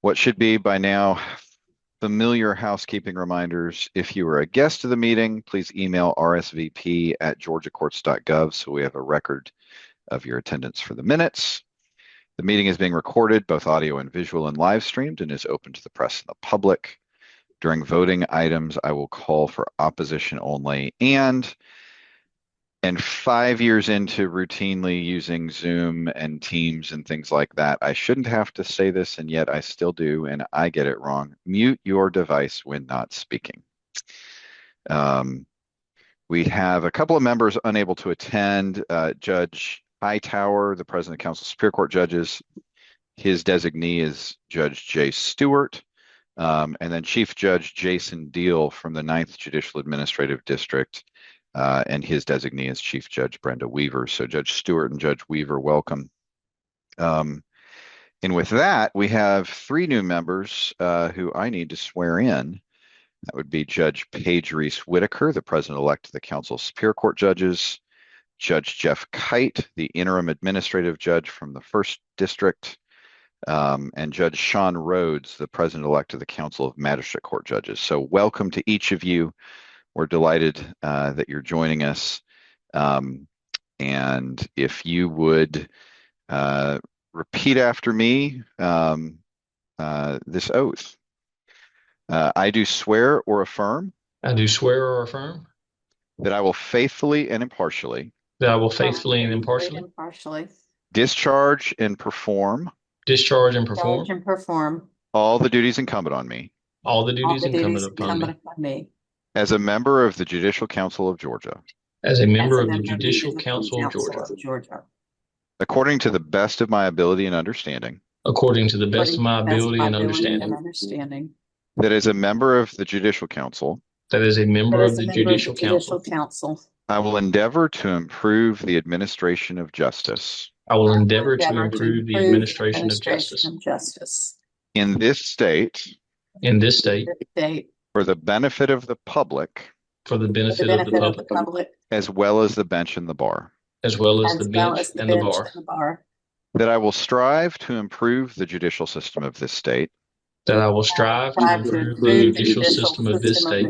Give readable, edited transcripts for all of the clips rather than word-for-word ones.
What should be by now familiar housekeeping reminders. If you are a guest of the meeting, please email rsvp@georgiacourts.gov so we have a record of your attendance for the minutes. The meeting is being recorded, both audio and visual, and live streamed, and is open to the press and the public. During voting items, I will call for opposition only. And 5 years into routinely using Zoom and Teams and things like that, I shouldn't have to say this, and yet I still do, and I get it wrong. Mute your device when not speaking. We have a couple of members unable to attend. Judge Hightower, the President of Council of Superior Court Judges, his designee is Judge Jay Stewart, and then Chief Judge Jason Deal from the Ninth Judicial Administrative District, and his designee is Chief Judge Brenda Weaver. So Judge Stewart and Judge Weaver, welcome. And with that, we have three new members who I need to swear in. That would be Judge Paige Reese Whitaker, the President-elect of the Council of Superior Court Judges, Judge Jeff Kite, the interim administrative judge from the First District, and Judge Sean Rhodes, the President-elect of the Council of Magistrate Court Judges. So welcome to each of you. We're delighted that you're joining us. And if you would repeat after me this oath. I do swear or affirm I do swear or affirm that I will faithfully and impartially that I will faithfully and impartially discharge and perform discharge and perform all the duties incumbent on me all the duties incumbent upon me as a member of the Judicial Council of Georgia, as a member of the Judicial Council of Georgia, according to the best of my ability and understanding, according to the best of my ability and understanding, that as a member of the Judicial Council, that as a member of the Judicial Council, I will endeavor to improve the administration of justice I will endeavor to improve the administration of justice in this state in this state for the benefit of the public, for the benefit of the public, as well as the bench and the bar. as well as the bench and the bar, That I will strive to improve the judicial system of this state that I will strive to improve the judicial system of this state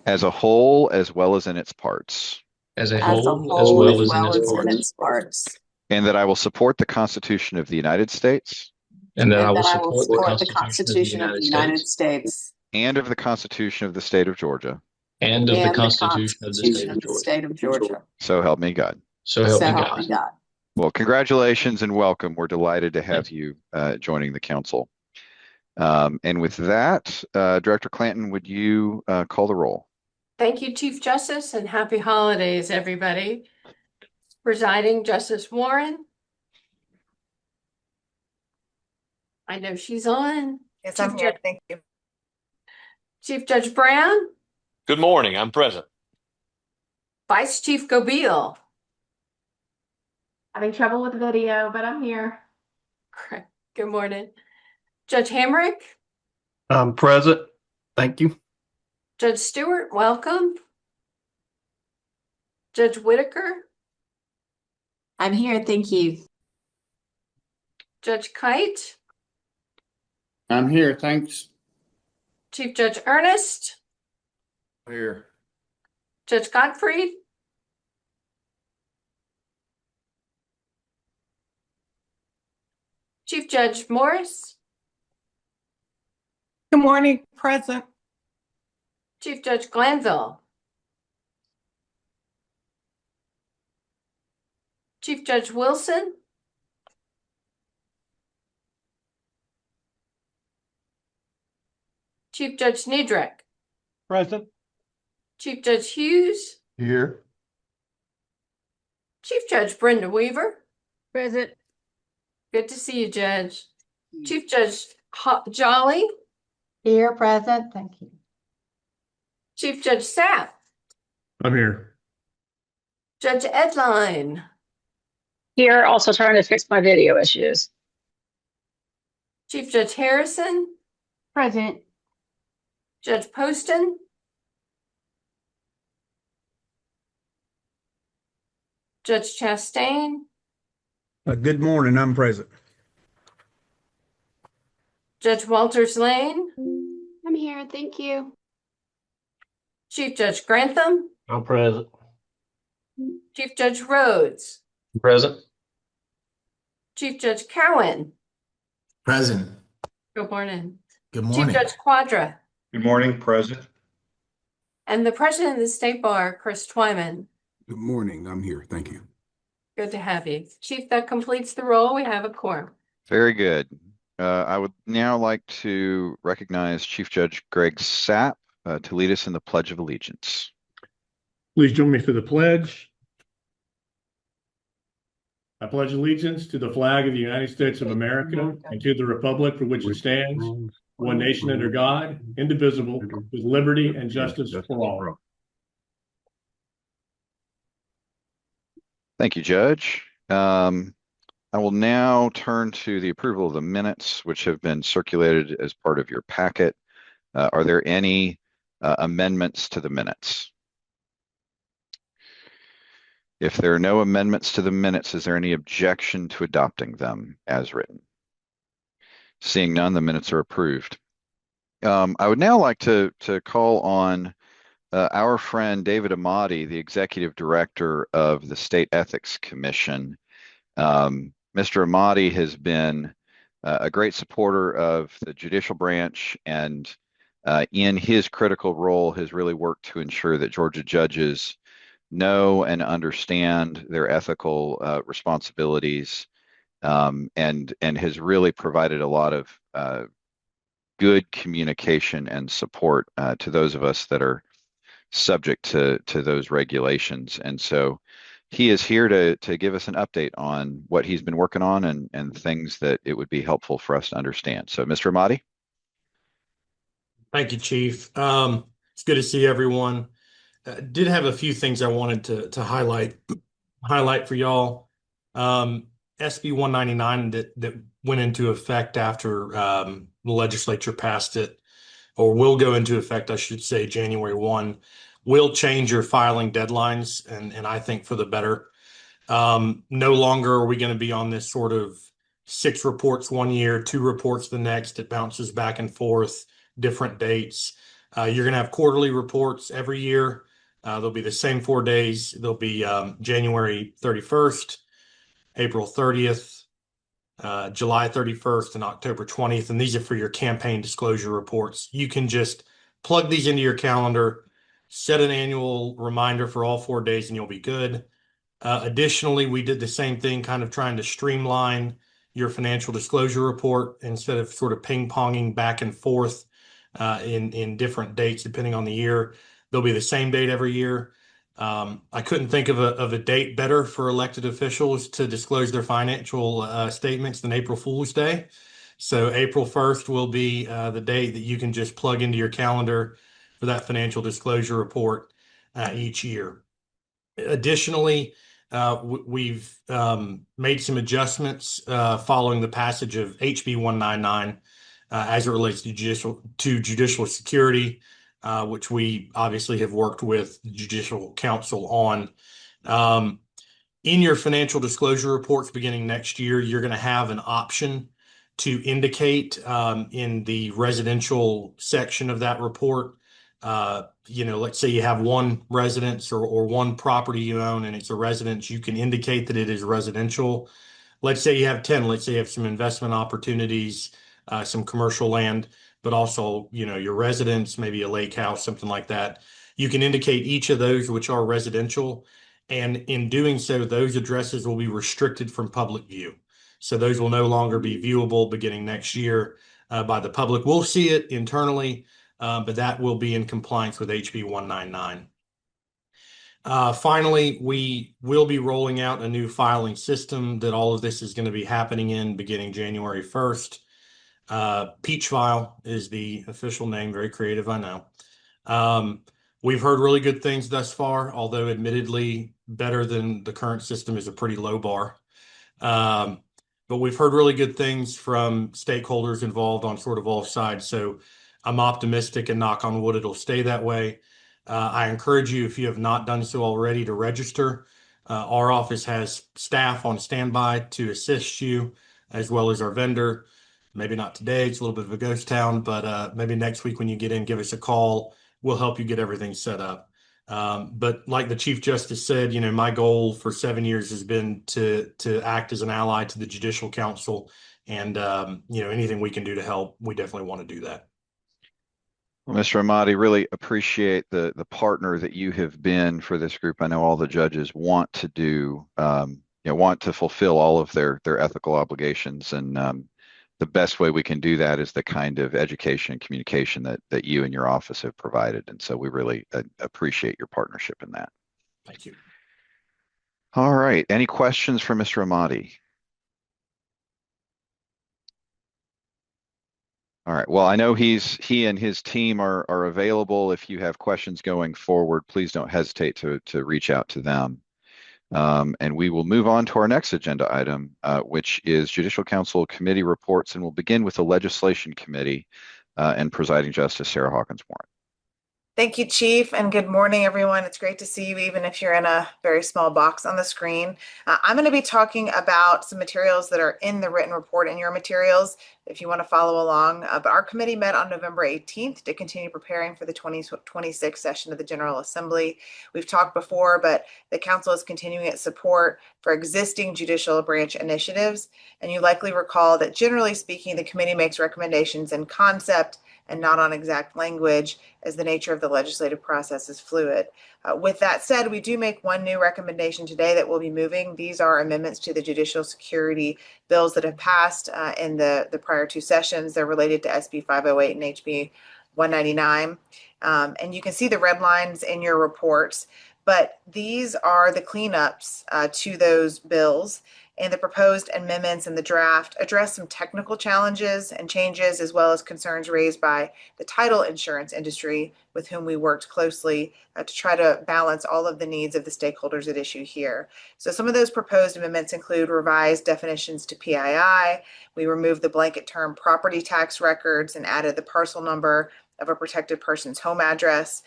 as a whole as well as in its parts, as a whole as well as in its parts, and that I will support the Constitution of the United States and that I will support the Constitution of the United States and of the Constitution of the State of Georgia. and of the Constitution of the State of Georgia. So help me God. So help me God. Well, congratulations and welcome. We're delighted to have you joining the council. And with that, Director Clanton, would you call the roll? Thank you, Chief Justice, and happy holidays, everybody. Presiding Justice Warren. I know she's on. Yes, I'm here. Thank you. Chief Judge Brown. Good morning. I'm present. Vice Chief Gobeil. Having trouble with video, but I'm here. Good morning. Judge Hamrick. I'm present. Thank you. Judge Stewart, welcome. Judge Whitaker. I'm here. Thank you. Judge Kite. I'm here. Thanks. Chief Judge Ernest. Here. Judge Gottfried. Chief Judge Morris. Good morning. Present. Chief Judge Glanville. Chief Judge Wilson. Chief Judge Niedrich. Present. Chief Judge Hughes. Here. Chief Judge Brenda Weaver. Present. Good to see you, Judge. Chief Judge Jolly. Here, present. Thank you. Chief Judge Sapp. I'm here. Judge Edline. Here, also trying to fix my video issues. Chief Judge Harrison. Present. Judge Poston. Judge Chastain. Good morning. I'm present. Judge Walters Lane, I'm here, thank you. Chief Judge Grantham, I'm present. Chief Judge Rhodes, Present. Chief Judge Cowan. Present. Good morning. Good Chief morning. Judge Quadra, Good morning, present. and the President of the State Bar, Chris Twyman. Good morning. I'm here. Thank you. Good to have you. Chief, that completes the roll. We have a quorum. Very good. I would now like to recognize Chief Judge Greg Sapp to lead us in the Pledge of Allegiance. Please join me for the pledge. I pledge allegiance to the flag of the United States of America and to the republic for which it stands, one nation under God, indivisible, with liberty and justice for all. Thank you, Judge. I will now turn to the approval of the minutes, which have been circulated as part of your packet. Are there any amendments to the minutes? If there are no amendments to the minutes, is there any objection to adopting them as written? Seeing none, the minutes are approved. I would now like to call on our friend David Amati, the Executive Director of the State Ethics Commission. Mr. Amati has been a great supporter of the judicial branch and in his critical role has really worked to ensure that Georgia judges know and understand their ethical responsibilities and has really provided a lot of good communication and support to those of us that are subject to those regulations. And so he is here to give us an update on what he's been working on and things that it would be helpful for us to understand. So Mr. Amati. Thank you, Chief. It's good to see everyone. Did have a few things I wanted to highlight for y'all. SB 199 that went into effect after the legislature passed it, or will go into effect, I should say, January 1, will change your filing deadlines, and I think for the better. No longer are we going to be on this sort of 6 reports one year, 2 reports the next. It bounces back and forth, different dates. You're going to have quarterly reports every year. They'll be the same 4 days. They'll be January 31st, April 30th, July 31st, and October 20th. And these are for your campaign disclosure reports. You can just plug these into your calendar, set an annual reminder for all 4 days, and you'll be good. Additionally, we did the same thing, kind of trying to streamline your financial disclosure report instead of sort of ping-ponging back and forth in different dates depending on the year. They'll be the same date every year. I couldn't think of a date better for elected officials to disclose their financial statements than April Fool's Day. So April 1st will be the date that you can just plug into your calendar for that financial disclosure report each year. Additionally, we've made some adjustments following the passage of HB 199 as it relates to judicial security, which we obviously have worked with the Judicial Council on. In your financial disclosure reports beginning next year, you're going to have an option to indicate in the residential section of that report. Let's say you have one residence or one property you own and it's a residence, you can indicate that it is residential. Let's say you have 10, let's say you have some investment opportunities, some commercial land, but also, your residence, maybe a lake house, something like that. You can indicate each of those which are residential. And in doing so, those addresses will be restricted from public view. So those will no longer be viewable beginning next year by the public. We'll see it internally, but that will be in compliance with HB 199. Finally, we will be rolling out a new filing system that all of this is going to be happening in beginning January 1st. Peach File is the official name, very creative, I know. We've heard really good things thus far, although admittedly better than the current system is a pretty low bar. But we've heard really good things from stakeholders involved on sort of all sides. So I'm optimistic and knock on wood, it'll stay that way. I encourage you, if you have not done so already, to register. Our office has staff on standby to assist you, as well as our vendor. Maybe not today, it's a little bit of a ghost town, but maybe next week when you get in, give us a call. We'll help you get everything set up. But like the Chief Justice said, my goal for 7 years has been to act as an ally to the Judicial Council, and anything we can do to help, we definitely want to do that. Well, Mr. Amati, really appreciate the partner that you have been for this group. I know all the judges want to do, want to fulfill all of their ethical obligations, and the best way we can do that is the kind of education and communication that you and your office have provided. And so we really appreciate your partnership in that. Thank you. All right. Any questions for Mr. Amati? All right. Well, I know he and his team are available. If you have questions going forward, please don't hesitate to reach out to them. And we will move on to our next agenda item, which is Judicial Council Committee reports, and we'll begin with the Legislation Committee and Presiding Justice Sarah Hawkins-Warren. Thank you, Chief, and good morning, everyone. It's great to see you, even if you're in a very small box on the screen. I'm going to be talking about some materials that are in the written report in your materials, if you want to follow along. But our committee met on November 18th to continue preparing for the 2026 session of the General Assembly. We've talked before, but the Council is continuing its support for existing judicial branch initiatives. And you likely recall that, generally speaking, the committee makes recommendations in concept and not on exact language, as the nature of the legislative process is fluid. With that said, we do make one new recommendation today that we'll be moving. These are amendments to the judicial security bills that have passed in the prior two sessions. They're related to SB 508 and HB 199. And you can see the red lines in your reports, but these are the cleanups to those bills. And the proposed amendments in the draft address some technical challenges and changes, as well as concerns raised by the title insurance industry, with whom we worked closely to try to balance all of the needs of the stakeholders at issue here. So some of those proposed amendments include revised definitions to PII. We removed the blanket term property tax records and added the parcel number of a protected person's home address.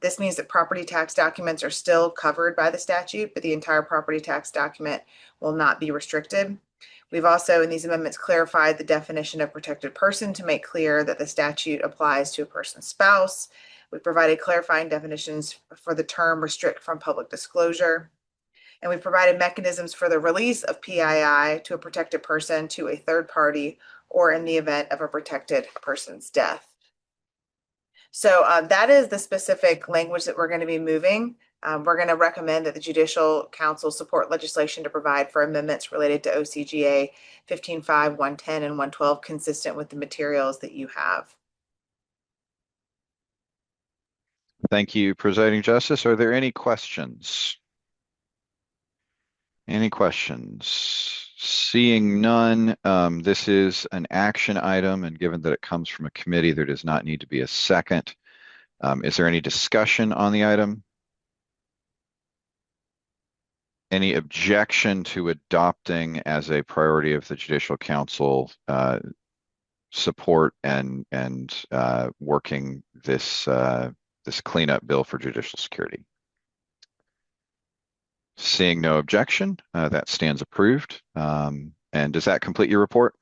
This means that property tax documents are still covered by the statute, but the entire property tax document will not be restricted. We've also, in these amendments, clarified the definition of protected person to make clear that the statute applies to a person's spouse. We provided clarifying definitions for the term restrict from public disclosure. And we provided mechanisms for the release of PII to a protected person to a third party, or in the event of a protected person's death. So that is the specific language that we're going to be moving. We're going to recommend that the Judicial Council support legislation to provide for amendments related to OCGA 15.5, 110, and 112, consistent with the materials that you have. Thank you, Presiding Justice. Are there any questions? Any questions? Seeing none, this is an action item, and given that it comes from a committee, there does not need to be a second. Is there any discussion on the item? Any objection to adopting as a priority of the Judicial Council support and working this cleanup bill for judicial security? Seeing no objection, that stands approved. And does that complete your report?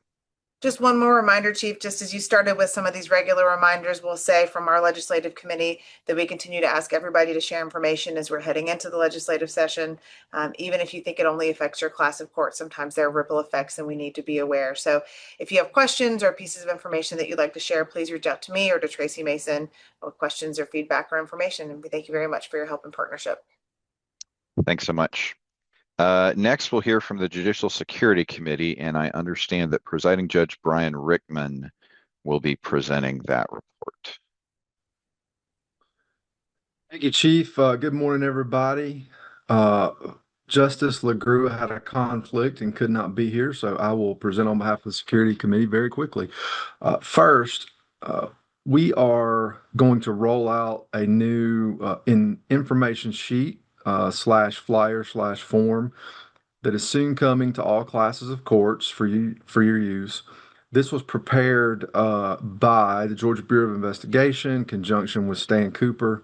Just one more reminder, Chief, just as you started with some of these regular reminders, we'll say from our legislative committee that we continue to ask everybody to share information as we're heading into the legislative session. Even if you think it only affects your class of court, sometimes there are ripple effects and we need to be aware. So if you have questions or pieces of information that you'd like to share, please reach out to me or to Tracy Mason with questions or feedback or information. And we thank you very much for your help and partnership. Thanks so much. Next, we'll hear from the Judicial Security Committee, and I understand that Presiding Judge Brian Rickman will be presenting that report. Thank you, Chief. Good morning, everybody. Justice LaGrua had a conflict and could not be here, so I will present on behalf of the Security Committee very quickly. First, we are going to roll out a new information sheet / flyer / form that is soon coming to all classes of courts for your use. This was prepared by the Georgia Bureau of Investigation in conjunction with Stan Cooper,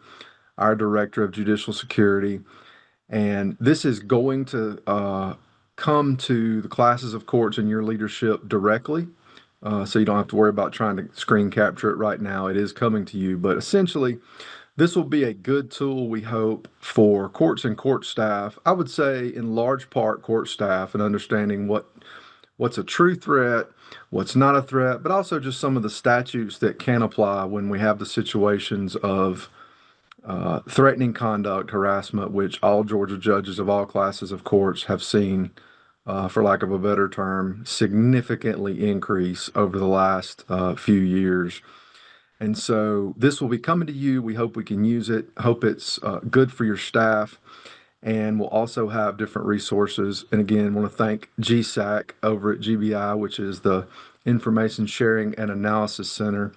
our Director of Judicial Security. And this is going to come to the classes of courts in your leadership directly. so you don't have to worry about trying to screen capture it right now. It is coming to you, but essentially, this will be a good tool, we hope, for courts and court staff. I would say, in large part, court staff and understanding what's a true threat, what's not a threat, but also just some of the statutes that can apply when we have the situations of threatening conduct, harassment, which all Georgia judges of all classes of courts have seen, for lack of a better term, significantly increase over the last few years. And so this will be coming to you. We hope we can use it. Hope it's good for your staff. And we'll also have different resources. And again, want to thank GSAC over at GBI, which is the Information Sharing and Analysis Center.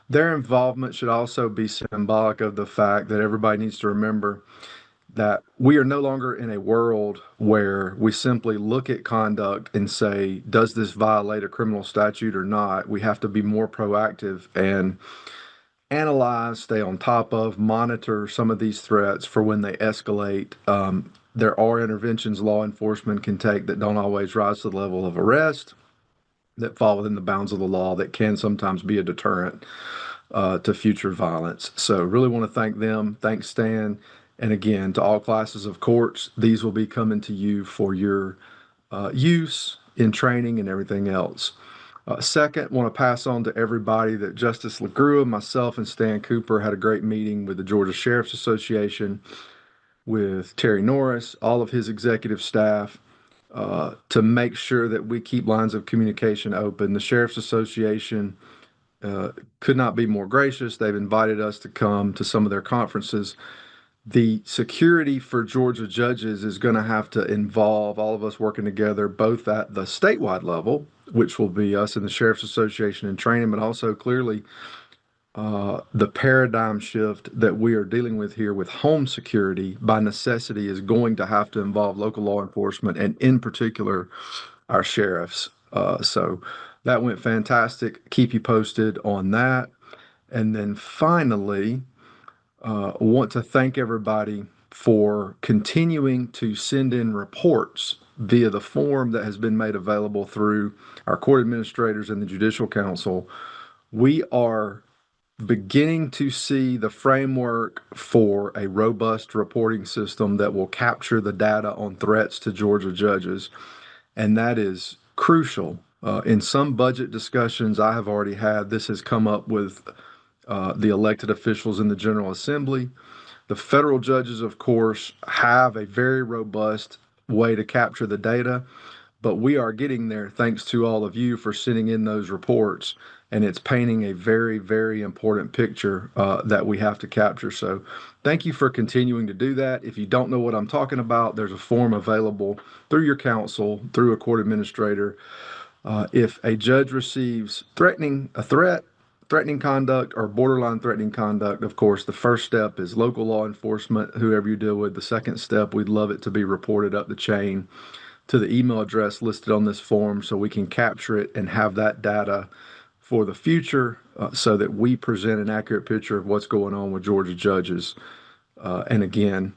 Their involvement should also be symbolic of the fact that everybody needs to remember that we are no longer in a world where we simply look at conduct and say, does this violate a criminal statute or not? We have to be more proactive and analyze, stay on top of, monitor some of these threats for when they escalate. There are interventions law enforcement can take that don't always rise to the level of arrest, that fall within the bounds of the law, that can sometimes be a deterrent to future violence. So really want to thank them. Thanks, Stan. And again, to all classes of courts, these will be coming to you for your use in training and everything else. Second, want to pass on to everybody that Justice LaGrua, myself, and Stan Cooper had a great meeting with the Georgia Sheriff's Association, with Terry Norris, all of his executive staff, to make sure that we keep lines of communication open. The Sheriff's Association could not be more gracious. They've invited us to come to some of their conferences. The security for Georgia judges is going to have to involve all of us working together, both at the statewide level, which will be us and the Sheriff's Association in training, but also clearly the paradigm shift that we are dealing with here with home security by necessity is going to have to involve local law enforcement and in particular our sheriffs. So that went fantastic. Keep you posted on that. And then finally, want to thank everybody for continuing to send in reports via the form that has been made available through our court administrators and the Judicial Council. We are beginning to see the framework for a robust reporting system that will capture the data on threats to Georgia judges, and that is crucial. In some budget discussions I have already had, this has come up with the elected officials in the General Assembly. The federal judges, of course, have a very robust way to capture the data, but we are getting there thanks to all of you for sending in those reports. And it's painting a very, very important picture that we have to capture. So thank you for continuing to do that. If you don't know what I'm talking about, there's a form available through your counsel, through a court administrator. If a judge receives threatening conduct or borderline threatening conduct, of course, the first step is local law enforcement, whoever you deal with. The second step, we'd love it to be reported up the chain to the email address listed on this form so we can capture it and have that data for the future so that we present an accurate picture of what's going on with Georgia judges. And again,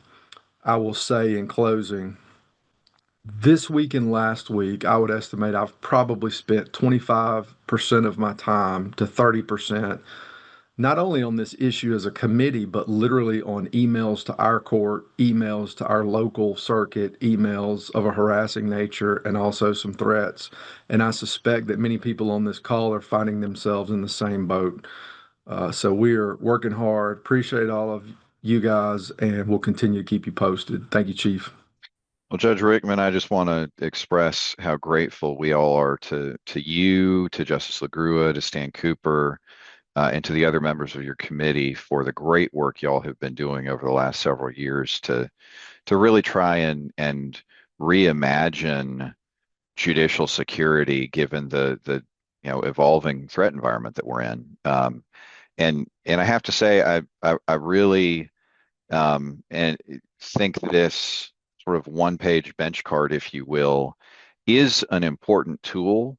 I will say in closing, this week and last week, I would estimate I've probably spent 25% of my time to 30%, not only on this issue as a committee, but literally on emails to our court, emails to our local circuit, emails of a harassing nature, and also some threats. And I suspect that many people on this call are finding themselves in the same boat. So we are working hard. Appreciate all of you guys, and we'll continue to keep you posted. Thank you, Chief. Well, Judge Rickman, I just want to express how grateful we all are to you, to Justice LaGrua, to Stan Cooper, and to the other members of your committee for the great work y'all have been doing over the last several years to really try and reimagine judicial security given the evolving threat environment that we're in. And I have to say I really and think this sort of one-page bench card, if you will, is an important tool.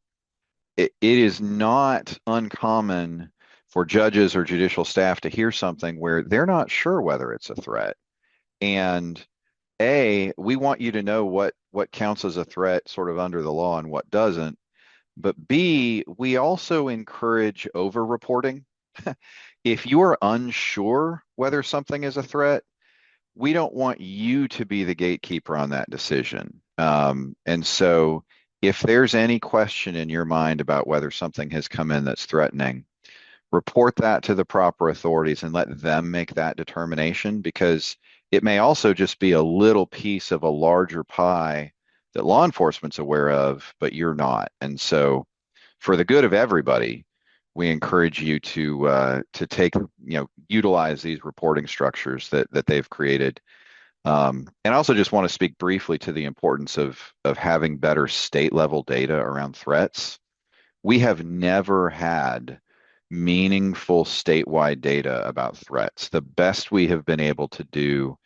It is not uncommon for judges or judicial staff to hear something where they're not sure whether it's a threat. And we want you to know what counts as a threat sort of under the law and what doesn't. But B, we also encourage over-reporting. If you are unsure whether something is a threat, we don't want you to be the gatekeeper on that decision. And so if there's any question in your mind about whether something has come in that's threatening, report that to the proper authorities and let them make that determination, because it may also just be a little piece of a larger pie that law enforcement's aware of, but you're not. And so for the good of everybody, we encourage you to take, utilize these reporting structures that they've created. And I also just want to speak briefly to the importance of having better state level data around threats. We have never had meaningful statewide data about threats. The best we have been able to do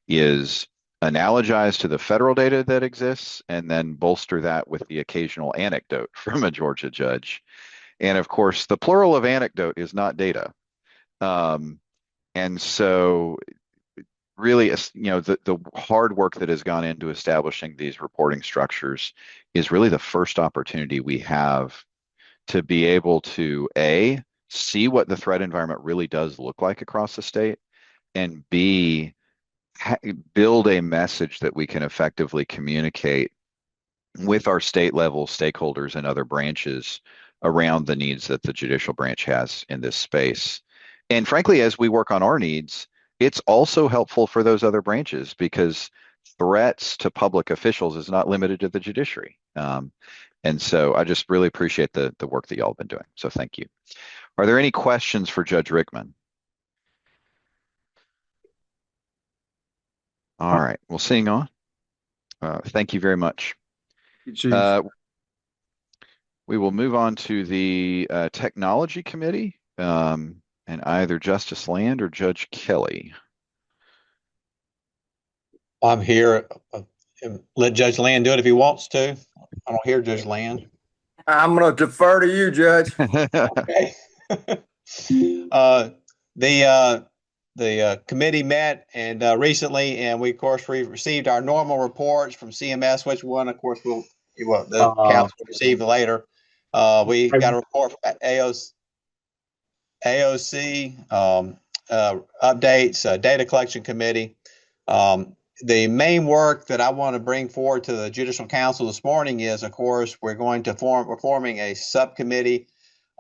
is analogize to the federal data that exists and then bolster that with the occasional anecdote from a Georgia judge. And of course, the plural of anecdote is not data. And so really, the hard work that has gone into establishing these reporting structures is really the first opportunity we have to be able to, A, see what the threat environment really does look like across the state, and B, build a message that we can effectively communicate with our state level stakeholders and other branches around the needs that the judicial branch has in this space. And frankly, as we work on our needs, it's also helpful for those other branches, because threats to public officials is not limited to the judiciary. And so I just really appreciate the work that y'all have been doing. So thank you. Are there any questions for Judge Rickman? All right. Well, seeing on. Thank you very much. We will move on to the Technology Committee, and either Justice Land or Judge Kelly. I'm here. Let Judge Land do it if he wants to. I don't hear Judge Land. I'm going to defer to you, Judge. Okay. The committee met and recently, and we of course received our normal reports from CMS, which one, of course, the council will receive later. We got a report from AOC updates, data collection committee. The main work that I want to bring forward to the Judicial Council this morning is, of course, we're forming a subcommittee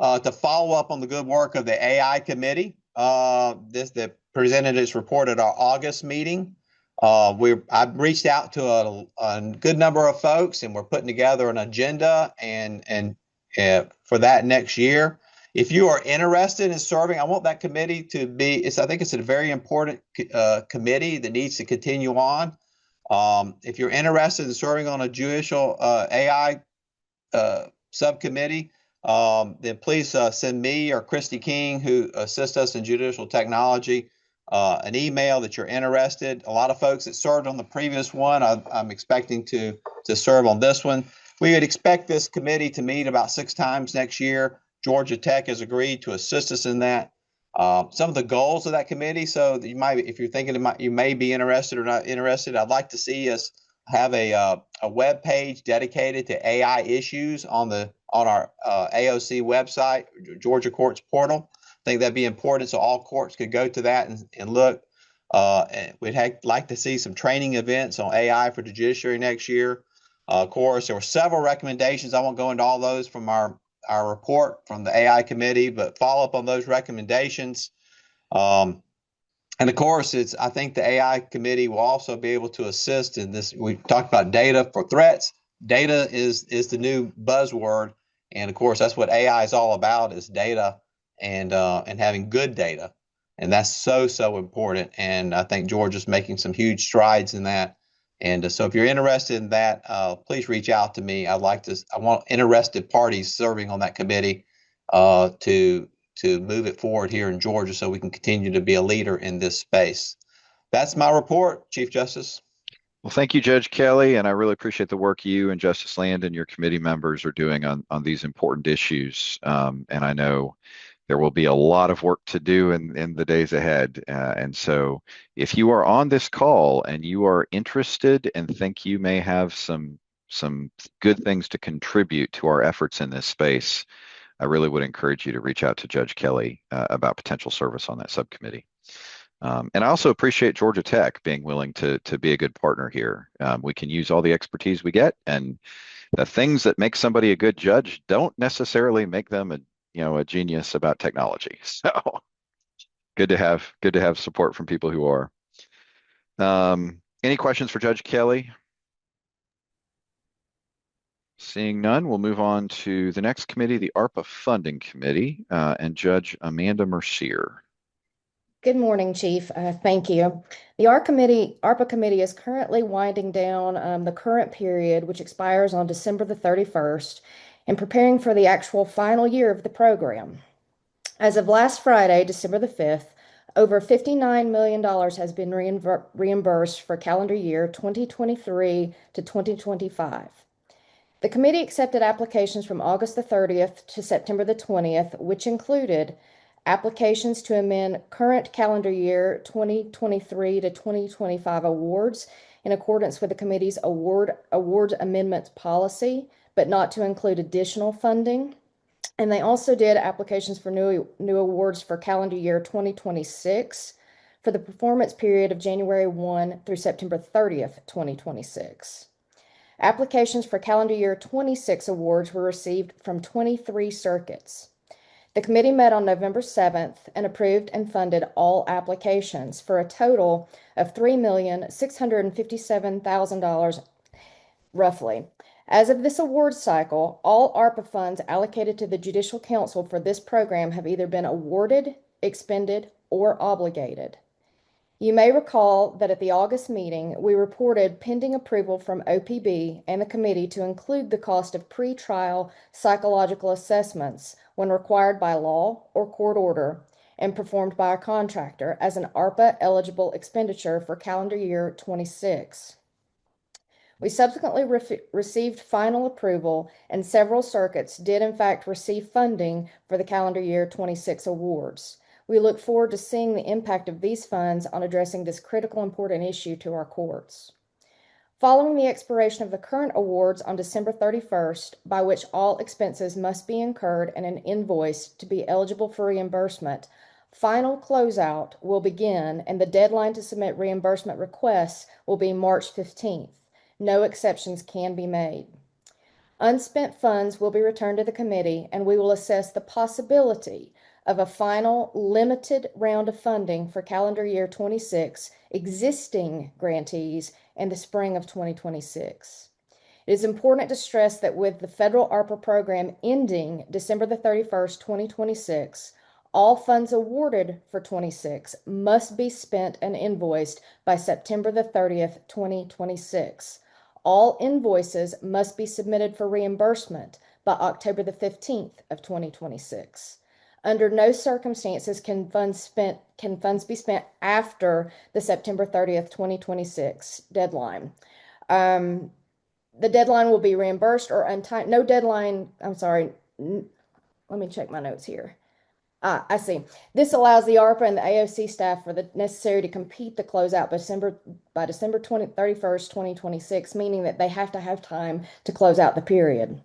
to follow up on the good work of the AI committee. That presented its report at our August meeting. I've reached out to a good number of folks, and we're putting together an agenda and for that next year. If you are interested in serving, I want that committee to be. I think it's a very important committee that needs to continue on. If you're interested in serving on a judicial AI subcommittee, then please send me or Christy King, who assists us in judicial technology, an email that you're interested. A lot of folks that served on the previous one, I'm expecting to serve on this one. We would expect this committee to meet about 6 times next year. Georgia Tech has agreed to assist us in that. Some of the goals of that committee, so that you might, if you're thinking you may be interested or not interested, I'd like to see us have a web page dedicated to AI issues on our AOC website, Georgia Courts Portal. I think that'd be important, so all courts could go to that and look. And we'd like to see some training events on AI for the judiciary next year. Of course, there were several recommendations. I won't go into all those from our report from the AI committee, but follow up on those recommendations. And of course, I think the AI committee will also be able to assist in this. We talked about data for threats. Data is the new buzzword. And of course, that's what AI is all about, is data and having good data. And that's so important. And I think Georgia's making some huge strides in that. And so if you're interested in that, please reach out to me. I want interested parties serving on that committee to move it forward here in Georgia so we can continue to be a leader in this space. That's my report, Chief Justice. Well, thank you, Judge Kelly, and I really appreciate the work you and Justice Land and your committee members are doing on these important issues. And I know there will be a lot of work to do in the days ahead. And so if you are on this call and you are interested and think you may have some some good things to contribute to our efforts in this space, I really would encourage you to reach out to Judge Kelly about potential service on that subcommittee. And I also appreciate Georgia Tech being willing to be a good partner here. We can use all the expertise we get, and the things that make somebody a good judge don't necessarily make them a genius about technology. So good to have support from people who are. Any questions for Judge Kelly? Seeing none, we'll move on to the next committee, the ARPA Funding Committee, and Judge Amanda Mercier. Good morning, Chief. Thank you. The ARPA committee is currently winding down the current period, which expires on December the 31st, and preparing for the actual final year of the program. As of last Friday, December the 5th, over $59 million has been reimbursed for calendar year 2023 to 2025. The committee accepted applications from August the 30th to September the 20th, which included applications to amend current calendar year 2023 to 2025 awards in accordance with the committee's award amendments policy, but not to include additional funding. And they also did applications for new awards for calendar year 2026 for the performance period of January 1 through September 30th, 2026. Applications for calendar year 26 awards were received from 23 circuits. The committee met on November 7th and approved and funded all applications for a total of $3,657,000 roughly. As of this award cycle, all ARPA funds allocated to the Judicial Council for this program have either been awarded, expended, or obligated. You may recall that at the August meeting, we reported pending approval from OPB and the committee to include the cost of pre-trial psychological assessments when required by law or court order and performed by a contractor as an ARPA-eligible expenditure for calendar year 26. We subsequently received final approval, and several circuits did in fact receive funding for the calendar year 26 awards. We look forward to seeing the impact of these funds on addressing this critical important issue to our courts. Following the expiration of the current awards on December 31st, by which all expenses must be incurred and an invoice to be eligible for reimbursement, final closeout will begin and the deadline to submit reimbursement requests will be March 15th. No exceptions can be made. Unspent funds will be returned to the committee, and we will assess the possibility of a final limited round of funding for calendar year 26 existing grantees in the spring of 2026. It is important to stress that with the federal ARPA program ending December the 31st, 2026, all funds awarded for 26 must be spent and invoiced by September the 30th, 2026. All invoices must be submitted for reimbursement by October the 15th of 2026. Under no circumstances can funds be spent after the September 30th, 2026 deadline. The deadline will be reimbursed or untimed. No deadline, I'm sorry. Let me check my notes here. I see. This allows the ARPA and the AOC staff for the necessary to complete the closeout by December 31st, 2026, meaning that they have to have time to close out the period.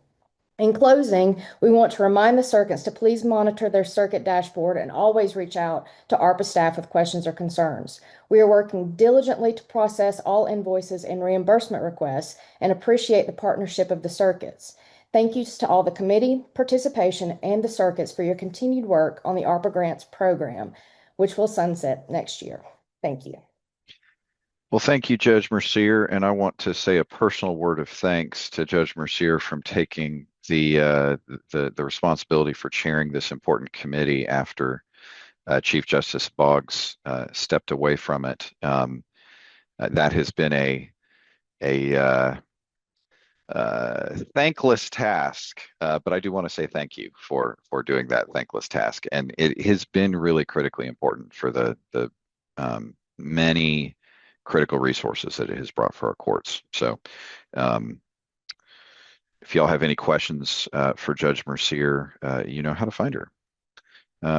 In closing, we want to remind the circuits to please monitor their circuit dashboard and always reach out to ARPA staff with questions or concerns. We are working diligently to process all invoices and reimbursement requests and appreciate the partnership of the circuits. Thank you to all the committee participation and the circuits for your continued work on the ARPA Grants program, which will sunset next year. Thank you. Well, thank you, Judge Mercier, and I want to say a personal word of thanks to Judge Mercier from taking the responsibility for chairing this important committee after Chief Justice Boggs stepped away from it. That has been a thankless task, but I do want to say thank you for doing that thankless task, and it has been really critically important for the many critical resources that it has brought for our courts. So if y'all have any questions for Judge Mercier, you know how to find her.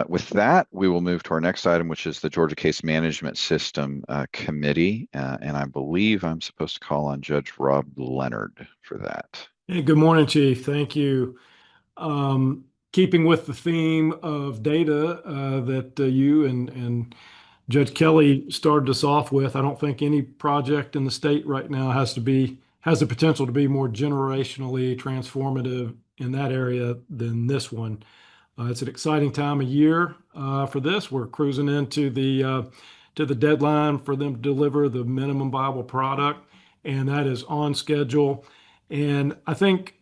With that, we will move to our next item, which is the Georgia Case Management System Committee. And I believe I'm supposed to call on Judge Rob Leonard for that. Hey, good morning, Chief. Thank you. Keeping with the theme of data that you and Judge Kelly started us off with, I don't think any project in the state right now has the potential to be more generationally transformative in that area than this one. It's an exciting time of year for this. We're cruising into the deadline for them to deliver the minimum viable product, and that is on schedule. And I think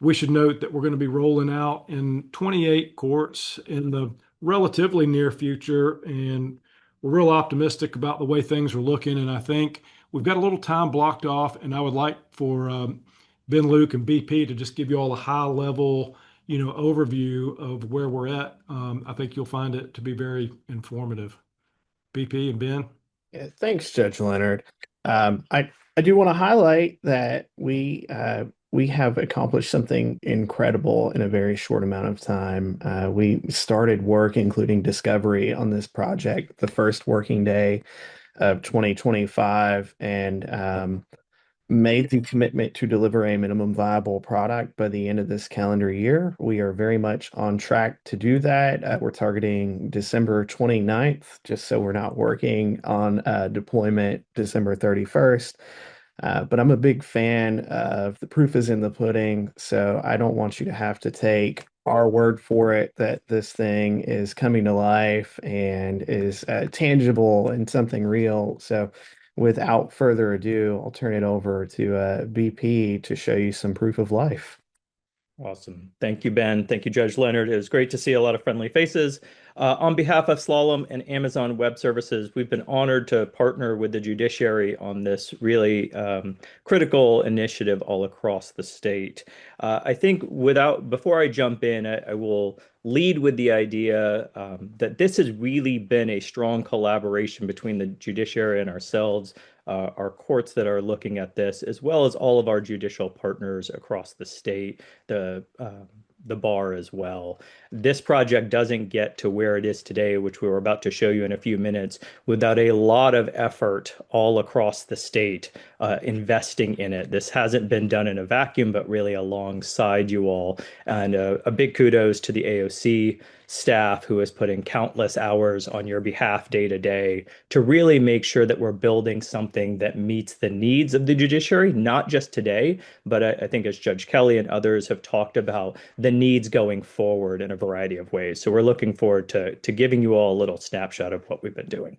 we should note that we're going to be rolling out in 28 courts in the relatively near future, and we're real optimistic about the way things are looking. And I think we've got a little time blocked off, and I would like for Ben, Luke, and BP to just give you all a high level, overview of where we're at. I think you'll find it to be very informative. BP and Ben. Yeah, thanks, Judge Leonard. I do want to highlight that we have accomplished something incredible in a very short amount of time. We started work, including discovery, on this project the first working day of 2025, and made the commitment to deliver a minimum viable product by the end of this calendar year. We are very much on track to do that. We're targeting December 29th, just so we're not working on deployment December 31st. But I'm a big fan of the proof is in the pudding, so I don't want you to have to take our word for it that this thing is coming to life and is tangible and something real. So without further ado, I'll turn it over to BP to show you some proof of life. Awesome. Thank you, Ben. Thank you, Judge Leonard. It was great to see a lot of friendly faces. On behalf of Slalom and Amazon Web Services, we've been honored to partner with the judiciary on this really critical initiative all across the state. I think before I jump in, I will lead with the idea that this has really been a strong collaboration between the judiciary and ourselves, our courts that are looking at this, as well as all of our judicial partners across the state, the bar as well. This project doesn't get to where it is today, which we were about to show you in a few minutes, without a lot of effort all across the state investing in it. This hasn't been done in a vacuum, but really alongside you all. And a big kudos to the AOC staff who has put in countless hours on your behalf day to day to really make sure that we're building something that meets the needs of the judiciary, not just today, but I think as Judge Kelly and others have talked about, the needs going forward in a variety of ways. So we're looking forward to giving you all a little snapshot of what we've been doing.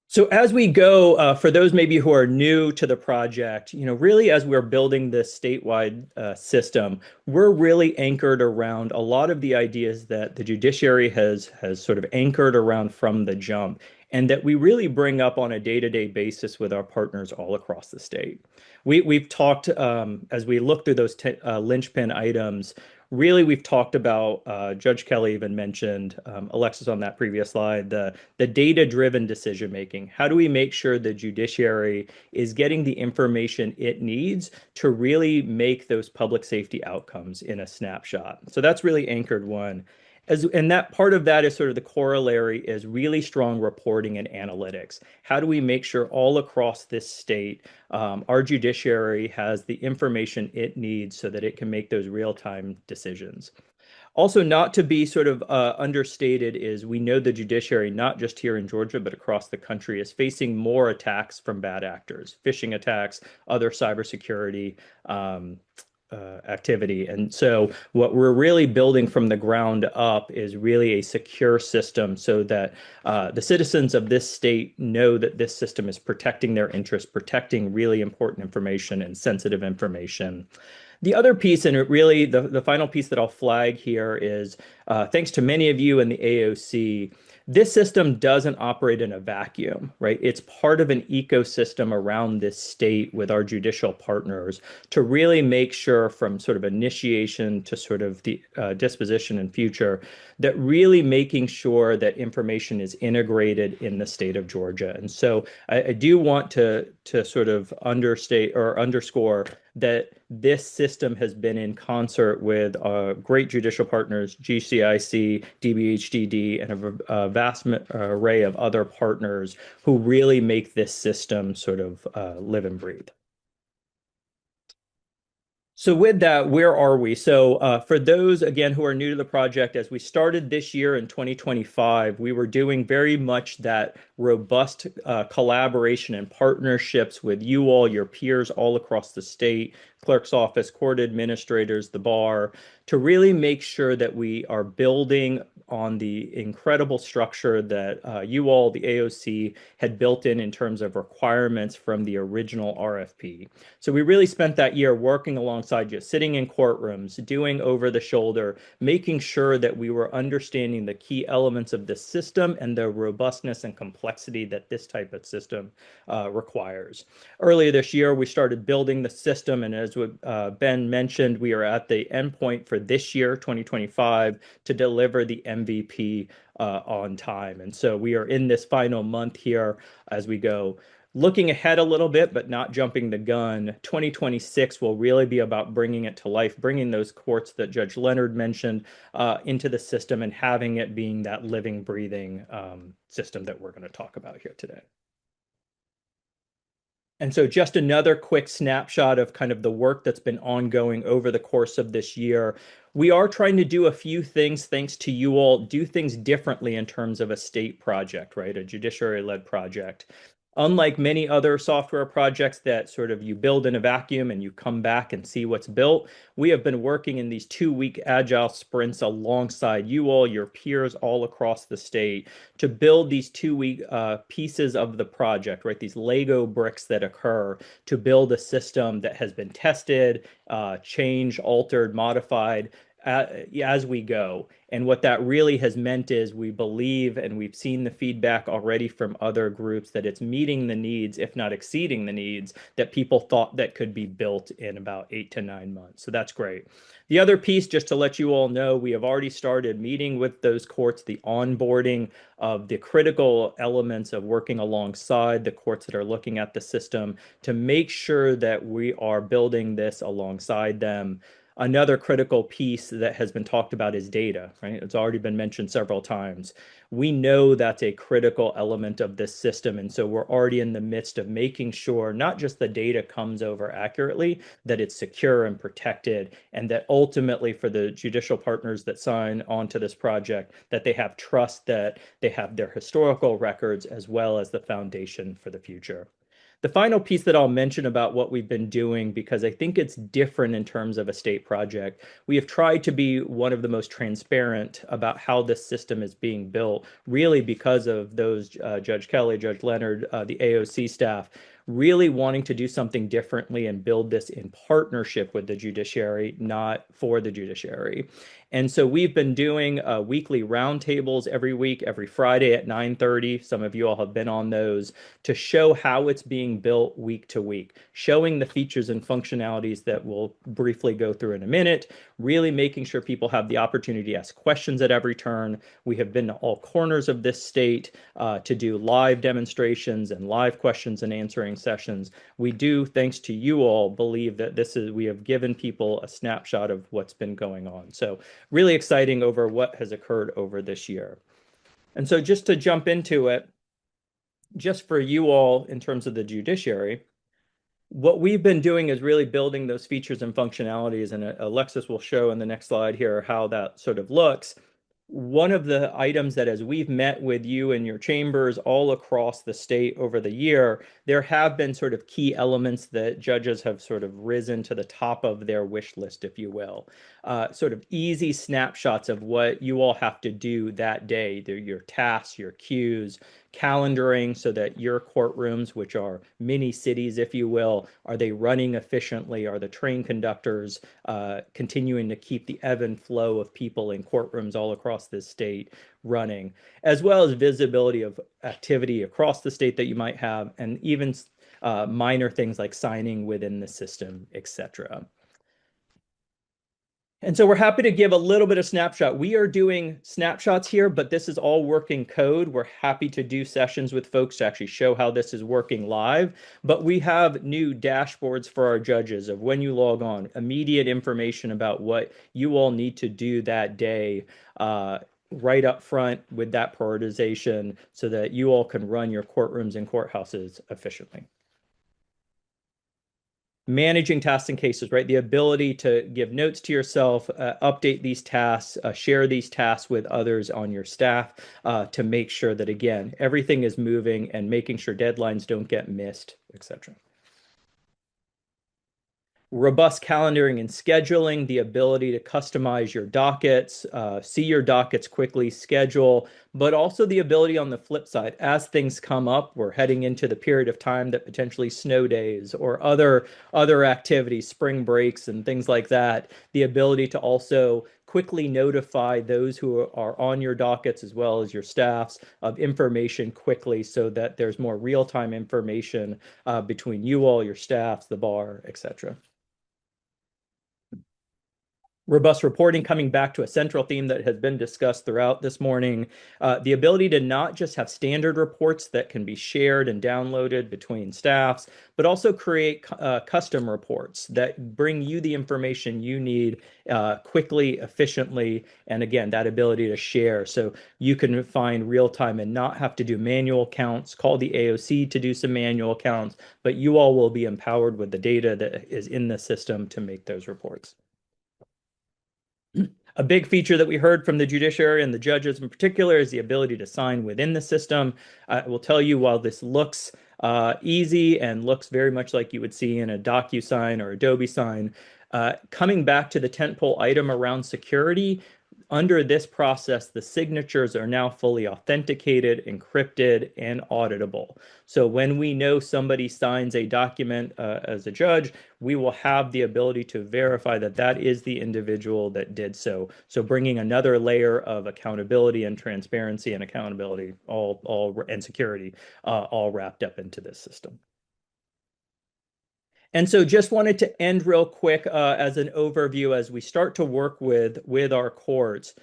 So as we go, for those maybe who are new to the project, really as we're building this statewide system, we're really anchored around a lot of the ideas that the judiciary has sort of anchored around from the jump, and that we really bring up on a day-to-day basis with our partners all across the state. We've talked, as we look through those linchpin items, really, we've talked about, Judge Kelly even mentioned, Alexis on that previous slide, the data-driven decision-making. How do we make sure the judiciary is getting the information it needs to really make those public safety outcomes in a snapshot? So that's really anchored one. And that part of that is sort of the corollary is really strong reporting and analytics. How do we make sure all across this state, our judiciary has the information it needs so that it can make those real-time decisions? Also, not to be sort of understated is we know the judiciary, not just here in Georgia, but across the country, is facing more attacks from bad actors, phishing attacks, other cybersecurity activity. And so what we're really building from the ground up is really a secure system so that the citizens of this state know that this system is protecting their interests, protecting really important information and sensitive information. The other piece, and really the final piece that I'll flag here is, thanks to many of you in the AOC, this system doesn't operate in a vacuum, right? It's part of an ecosystem around this state with our judicial partners to really make sure from sort of initiation to sort of the disposition and future, that really making sure that information is integrated in the state of Georgia. And so I do want to sort of understate or underscore that this system has been in concert with great judicial partners, GCIC, DBHDD, and a vast array of other partners who really make this system sort of live and breathe. So with that, where are we? So for those, again, who are new to the project, as we started this year in 2025, we were doing very much that robust collaboration and partnerships with you all, your peers all across the state, clerk's office, court administrators, the bar, to really make sure that we are building on the incredible structure that you all, the AOC, had built in terms of requirements from the original RFP. So we really spent that year working alongside you, sitting in courtrooms, doing over the shoulder, making sure that we were understanding the key elements of the system and the robustness and complexity that this type of system requires. Earlier this year, we started building the system, and as Ben mentioned, we are at the endpoint for this year, 2025, to deliver the MVP on time. And so we are in this final month here as we go. Looking ahead a little bit, but not jumping the gun, 2026 will really be about bringing it to life, bringing those courts that Judge Leonard mentioned into the system and having it being that living, breathing system that we're going to talk about here today. And so just another quick snapshot of kind of the work that's been ongoing over the course of this year. We are trying to do a few things, thanks to you all, do things differently in terms of a state project, right? A judiciary-led project. Unlike many other software projects that sort of you build in a vacuum and you come back and see what's built, we have been working in these 2-week agile sprints alongside you all, your peers all across the state, to build these 2-week pieces of the project, right? These Lego bricks that occur to build a system that has been tested, changed, altered, modified, as we go. And what that really has meant is we believe, and we've seen the feedback already from other groups, that it's meeting the needs, if not exceeding the needs, that people thought that could be built in about 8 to 9 months. So that's great. The other piece, just to let you all know, we have already started meeting with those courts, the onboarding of the critical elements of working alongside the courts that are looking at the system to make sure that we are building this alongside them. Another critical piece that has been talked about is data, right? It's already been mentioned several times. We know that's a critical element of this system. And so we're already in the midst of making sure not just the data comes over accurately, that it's secure and protected, and that ultimately for the judicial partners that sign onto this project, that they have trust that they have their historical records as well as the foundation for the future. The final piece that I'll mention about what we've been doing, because I think it's different in terms of a state project, we have tried to be one of the most transparent about how this system is being built, really because of those Judge Kelly, Judge Leonard, the AOC staff, really wanting to do something differently and build this in partnership with the judiciary, not for the judiciary. And so we've been doing weekly roundtables every week, every Friday at 9:30. Some of you all have been on those to show how it's being built week to week, showing the features and functionalities that we'll briefly go through in a minute, really making sure people have the opportunity to ask questions at every turn. We have been to all corners of this state to do live demonstrations and live questions and answering sessions. We do, thanks to you all, believe that we have given people a snapshot of what's been going on. So really exciting over what has occurred over this year. And so just to jump into it, just for you all in terms of the judiciary, what we've been doing is really building those features and functionalities, and Alexis will show in the next slide here how that sort of looks. One of the items that as we've met with you in your chambers all across the state over the year, there have been sort of key elements that judges have sort of risen to the top of their wish list, if you will. Sort of easy snapshots of what you all have to do that day. They're your tasks, your cues, calendaring so that your courtrooms, which are mini cities, if you will, are they running efficiently? Are the train conductors continuing to keep the ebb and flow of people in courtrooms all across this state running, as well as visibility of activity across the state that you might have, and even minor things like signing within the system, etc. And so we're happy to give a little bit of snapshot. We are doing snapshots here, but this is all working code. We're happy to do sessions with folks to actually show how this is working live. But we have new dashboards for our judges of when you log on, immediate information about what you all need to do that day, right up front with that prioritization so that you all can run your courtrooms and courthouses efficiently. Managing tasks and cases, right? The ability to give notes to yourself, update these tasks, share these tasks with others on your staff to make sure that, again, everything is moving and making sure deadlines don't get missed, etc. Robust calendaring and scheduling, the ability to customize your dockets, see your dockets quickly, schedule, but also the ability on the flip side, as things come up, we're heading into the period of time that potentially snow days or other activities, spring breaks and things like that, the ability to also quickly notify those who are on your dockets as well as your staffs of information quickly so that there's more real-time information between you all, your staffs, the bar, etc. Robust reporting, coming back to a central theme that has been discussed throughout this morning, the ability to not just have standard reports that can be shared and downloaded between staffs, but also create custom reports that bring you the information you need quickly, efficiently, and again, that ability to share. So you can find real time and not have to do manual counts, call the AOC to do some manual counts, but you all will be empowered with the data that is in the system to make those reports. A big feature that we heard from the judiciary and the judges in particular is the ability to sign within the system. I will tell you, while this looks easy and looks very much like you would see in a DocuSign or Adobe Sign, coming back to the tentpole item around security, under this process, the signatures are now fully authenticated, encrypted, and auditable. So when we know somebody signs a document as a judge, we will have the ability to verify that that is the individual that did so. So bringing another layer of accountability and transparency and accountability and security all wrapped up into this system. And so just wanted to end real quick as an overview as we start to work with our courts.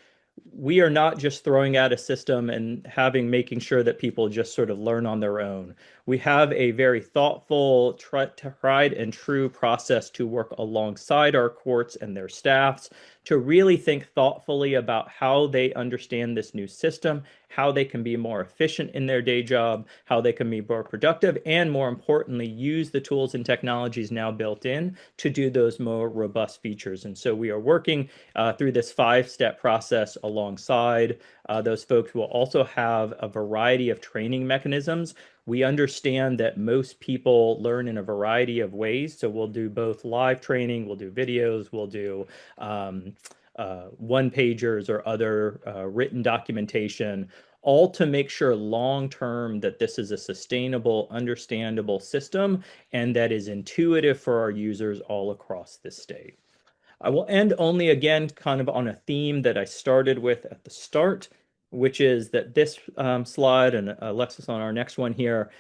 We are not just throwing out a system and making sure that people just sort of learn on their own. We have a very thoughtful, tried and true process to work alongside our courts and their staffs to really think thoughtfully about how they understand this new system, how they can be more efficient in their day job, how they can be more productive, and more importantly, use the tools and technologies now built in to do those more robust features. And so we are working through this 5-step process alongside those folks. Will also have a variety of training mechanisms. We understand that most people learn in a variety of ways. So we'll do both live training, we'll do videos, we'll do one-pagers or other written documentation, all to make sure long-term that this is a sustainable, understandable system and that is intuitive for our users all across this state. I will end only again kind of on a theme that I started with at the start, which is that this slide, and Alexis on our next one here,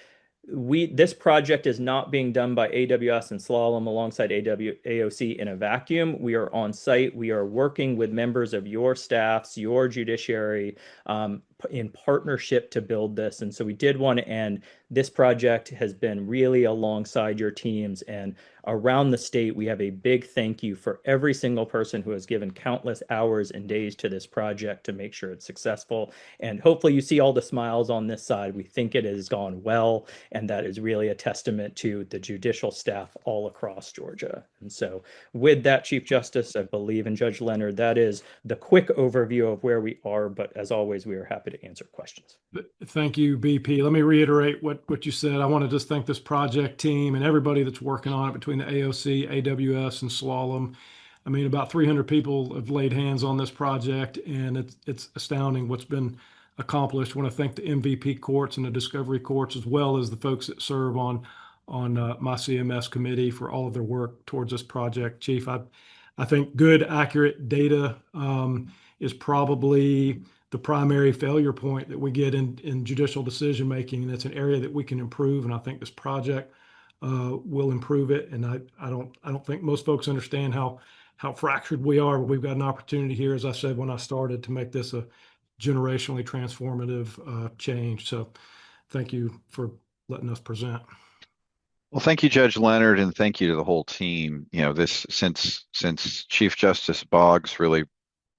this project is not being done by AWS and Slalom alongside AOC in a vacuum. We are on site. We are working with members of your staffs, your judiciary, in partnership to build this. And so we did want to end. This project has been really alongside your teams, and around the state, we have a big thank you for every single person who has given countless hours and days to this project to make sure it's successful. And hopefully you see all the smiles on this side. We think it has gone well, and that is really a testament to the judicial staff all across Georgia. And so with that, Chief Justice, I believe, and Judge Leonard, that is the quick overview of where we are. But as always, we are happy to answer questions. Thank you, BP. Let me reiterate what you said. I want to just thank this project team and everybody that's working on it between the AOC, AWS, and Slalom. I mean, about 300 people have laid hands on this project, and it's astounding what's been accomplished. I want to thank the MVP courts and the discovery courts, as well as the folks that serve on my CMS committee for all of their work towards this project. Chief, I think good, accurate data is probably the primary failure point that we get in judicial decision making, and it's an area that we can improve. And I think this project will improve it. And I don't think most folks understand how how fractured we are, but we've got an opportunity here, as I said when I started, to make this a generationally transformative change. So thank you for letting us present. Well, thank you, Judge Leonard, and thank you to the whole team. This since Chief Justice Boggs really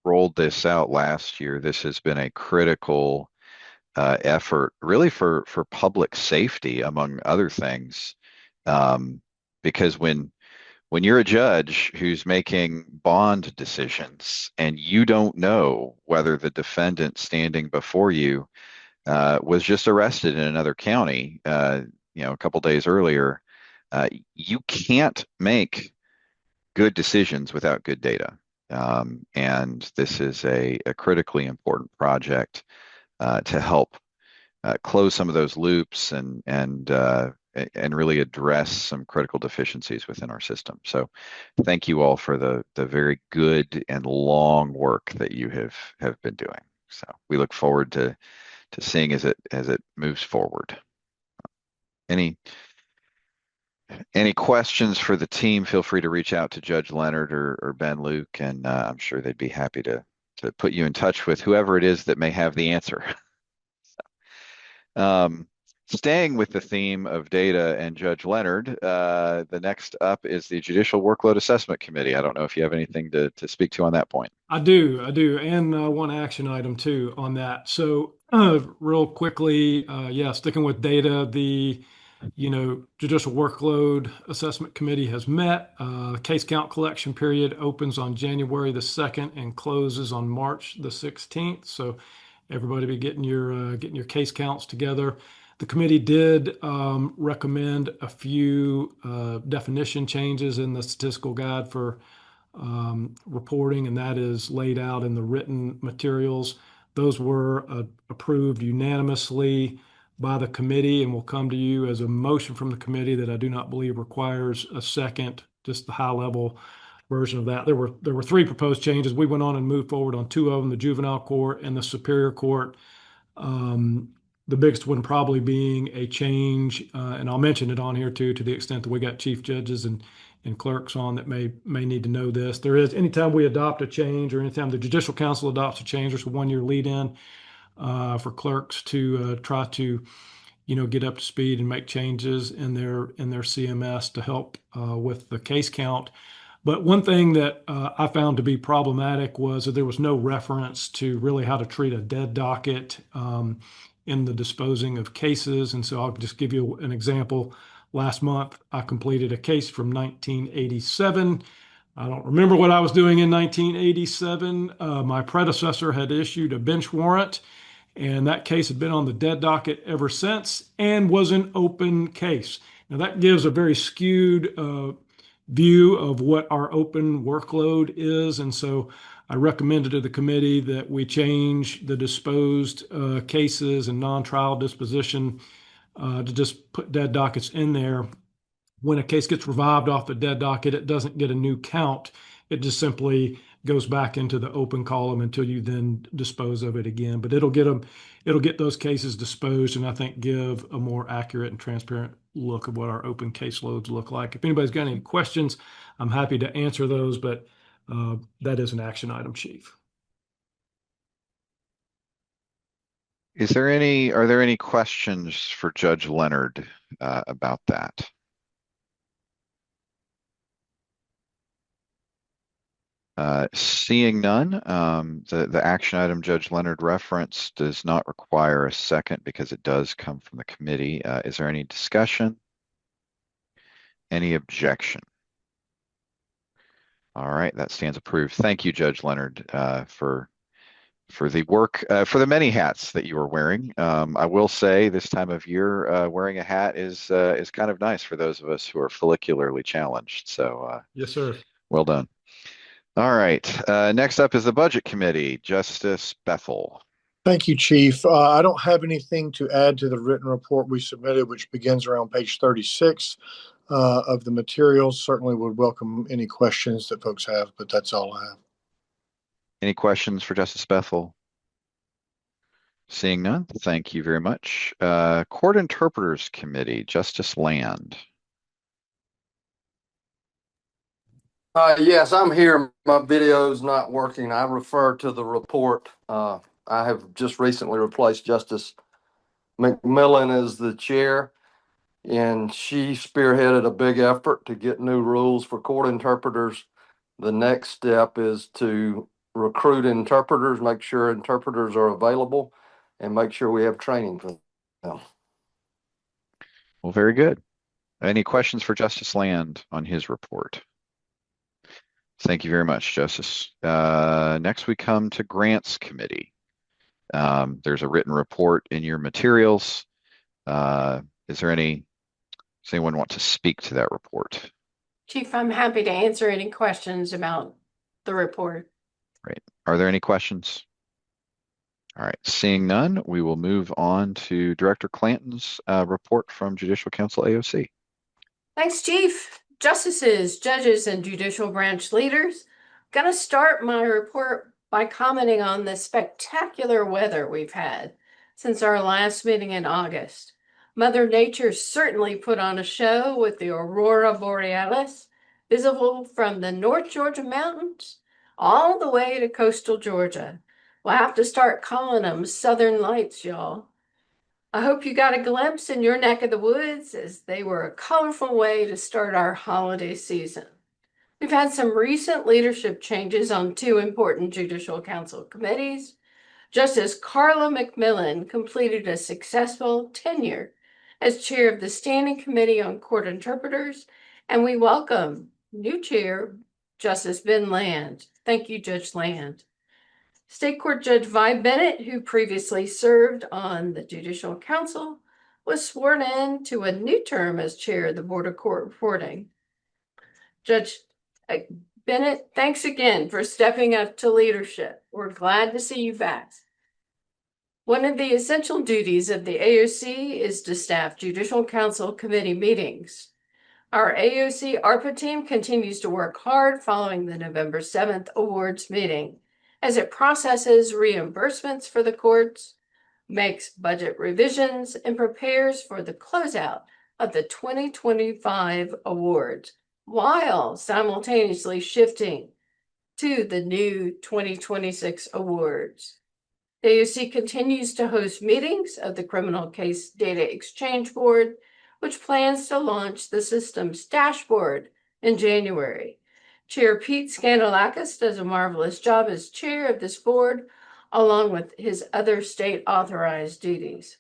rolled this out last year, this has been a critical effort, really for public safety, among other things. Because when you're a judge who's making bond decisions and you don't know whether the defendant standing before you was just arrested in another county, a couple days earlier, you can't make good decisions without good data. And this is a critically important project to help close some of those loops and really address some critical deficiencies within our system. So thank you all for the very good and long work that you have been doing. So we look forward to seeing as it moves forward. Any questions for the team, feel free to reach out to Judge Leonard or Ben Luke, and I'm sure they'd be happy to put you in touch with whoever it is that may have the answer. Staying with the theme of data and Judge Leonard, the next up is the Judicial Workload Assessment Committee. I don't know if you have anything to speak to on that point. I do, and one action item too on that. So real quickly, sticking with data, the Judicial Workload Assessment Committee has met. Case count collection period opens on January the 2nd and closes on March the 16th. So everybody be getting your case counts together. The committee did recommend a few definition changes in the statistical guide for reporting, and that is laid out in the written materials. Those were approved unanimously by the committee and will come to you as a motion from the committee that I do not believe requires a second, just the high level version of that. There were three proposed changes. We went on and moved forward on two of them, the juvenile court and the superior court. The biggest one probably being a change, and I'll mention it on here too, to the extent that we got chief judges and clerks on that may need to know this. There is, anytime we adopt a change or anytime the Judicial Council adopts a change, there's a 1-year lead in for clerks to try to get up to speed and make changes in their CMS to help with the case count. But one thing that I found to be problematic was that there was no reference to really how to treat a dead docket in the disposing of cases. And so I'll just give you an example. Last month, I completed a case from 1987. I don't remember what I was doing in 1987. My predecessor had issued a bench warrant, and that case had been on the dead docket ever since and was an open case. Now, that gives a very skewed view of what our open workload is. And so I recommended to the committee that we change the disposed cases and non-trial disposition to just put dead dockets in there. When a case gets revived off the dead docket, it doesn't get a new count. It just simply goes back into the open column until you then dispose of it again. But it'll get those cases disposed, and I think give a more accurate and transparent look of what our open caseloads look like. If anybody's got any questions, I'm happy to answer those, but that is an action item, Chief. Are there any questions for Judge Leonard about that? Seeing none, the action item Judge Leonard referenced does not require a second because it does come from the committee. Is there any discussion? Any objection? All right, that stands approved. Thank you, Judge Leonard, for the work, for the many hats that you are wearing. I will say this time of year, wearing a hat is kind of nice for those of us who are follicularly challenged. So yes, sir. Well done. All right. Next up is the Budget Committee. Justice Bethel. Thank you, Chief. I don't have anything to add to the written report we submitted, which begins around page 36 of the materials. Certainly would welcome any questions that folks have, but that's all I have. Any questions for Justice Bethel? Seeing none, thank you very much. Court Interpreters Committee, Justice Land. Yes, I'm here. My video's not working. I refer to the report. I have just recently replaced Justice McMillan as the chair, and she spearheaded a big effort to get new rules for court interpreters. The next step is to recruit interpreters, make sure interpreters are available, and make sure we have training for them. Well, very good. Any questions for Justice Land on his report? Thank you very much, Justice. Next, we come to Grants Committee. There's a written report in your materials. Does anyone want to speak to that report? Chief, I'm happy to answer any questions about the report. Great. Are there any questions? All right, seeing none, we will move on to Director Clanton's report from Judicial Council AOC. Thanks, Chief. Justices, judges, and judicial branch leaders. Gonna start my report by commenting on the spectacular weather we've had since our last meeting in August. Mother Nature certainly put on a show with the aurora borealis, visible from the North Georgia mountains all the way to coastal Georgia. We'll have to start calling them Southern Lights, y'all. I hope you got a glimpse in your neck of the woods, as they were a colorful way to start our holiday season. We've had some recent leadership changes on two important Judicial Council committees. Justice Carla McMillan completed a successful tenure as chair of the Standing Committee on Court Interpreters, and we welcome new chair, Justice Ben Land. Thank you, Judge Land. State Court Judge Vi Bennett, who previously served on the Judicial Council, was sworn in to a new term as chair of the Board of Court Reporting. Judge Bennett, thanks again for stepping up to leadership. We're glad to see you back. One of the essential duties of the AOC is to staff Judicial Council committee meetings. Our AOC ARPA team continues to work hard following the November 7th awards meeting, as it processes reimbursements for the courts, makes budget revisions, and prepares for the closeout of the 2025 awards, while simultaneously shifting to the new 2026 awards. The AOC continues to host meetings of the Criminal Case Data Exchange Board, which plans to launch the system's dashboard in January. Chair Pete Skandalakis does a marvelous job as chair of this board, along with his other state authorized duties.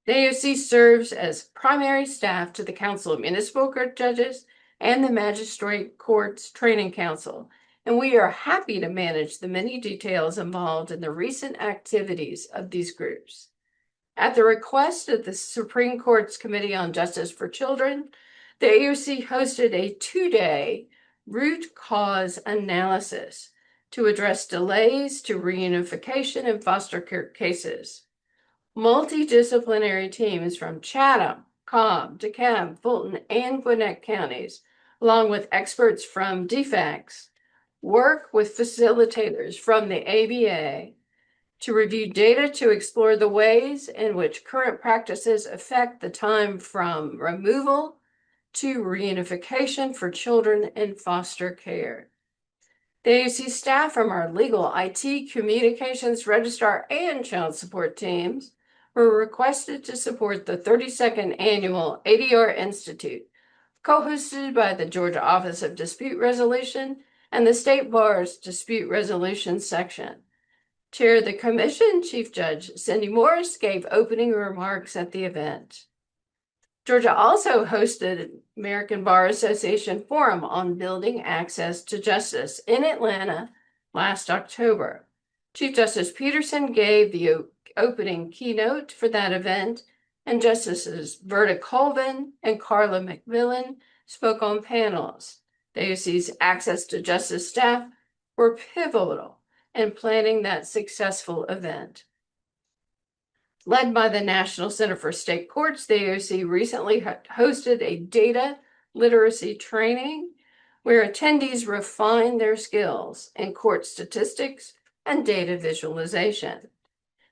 The AOC serves as primary staff to the Council of Municipal Court Judges and the Magistrate Courts Training Council, and we are happy to manage the many details involved in the recent activities of these groups. At the request of the Supreme Court's Committee on Justice for Children, the AOC hosted a two-day root cause analysis to address delays to reunification in foster care cases. Multidisciplinary teams from Chatham, Cobb, DeKalb, Fulton, and Gwinnett counties, along with experts from DFACS, work with facilitators from the ABA to review data to explore the ways in which current practices affect the time from removal to reunification for children in foster care. The AOC staff from our legal, IT, communications, registrar, and child support teams were requested to support the 32nd Annual ADR Institute, co-hosted by the Georgia Office of Dispute Resolution and the State Bar's Dispute Resolution Section. Chair of the Commission, Chief Judge Cindy Morris, gave opening remarks at the event. Georgia also hosted American Bar Association Forum on Building Access to Justice in Atlanta last October. Chief Justice Peterson gave the opening keynote for that event, and Justices Verda Colvin and Carla McMillan spoke on panels. The AOC's Access to Justice staff were pivotal in planning that successful event. Led by the National Center for State Courts, the AOC recently hosted a data literacy training where attendees refined their skills in court statistics and data visualization.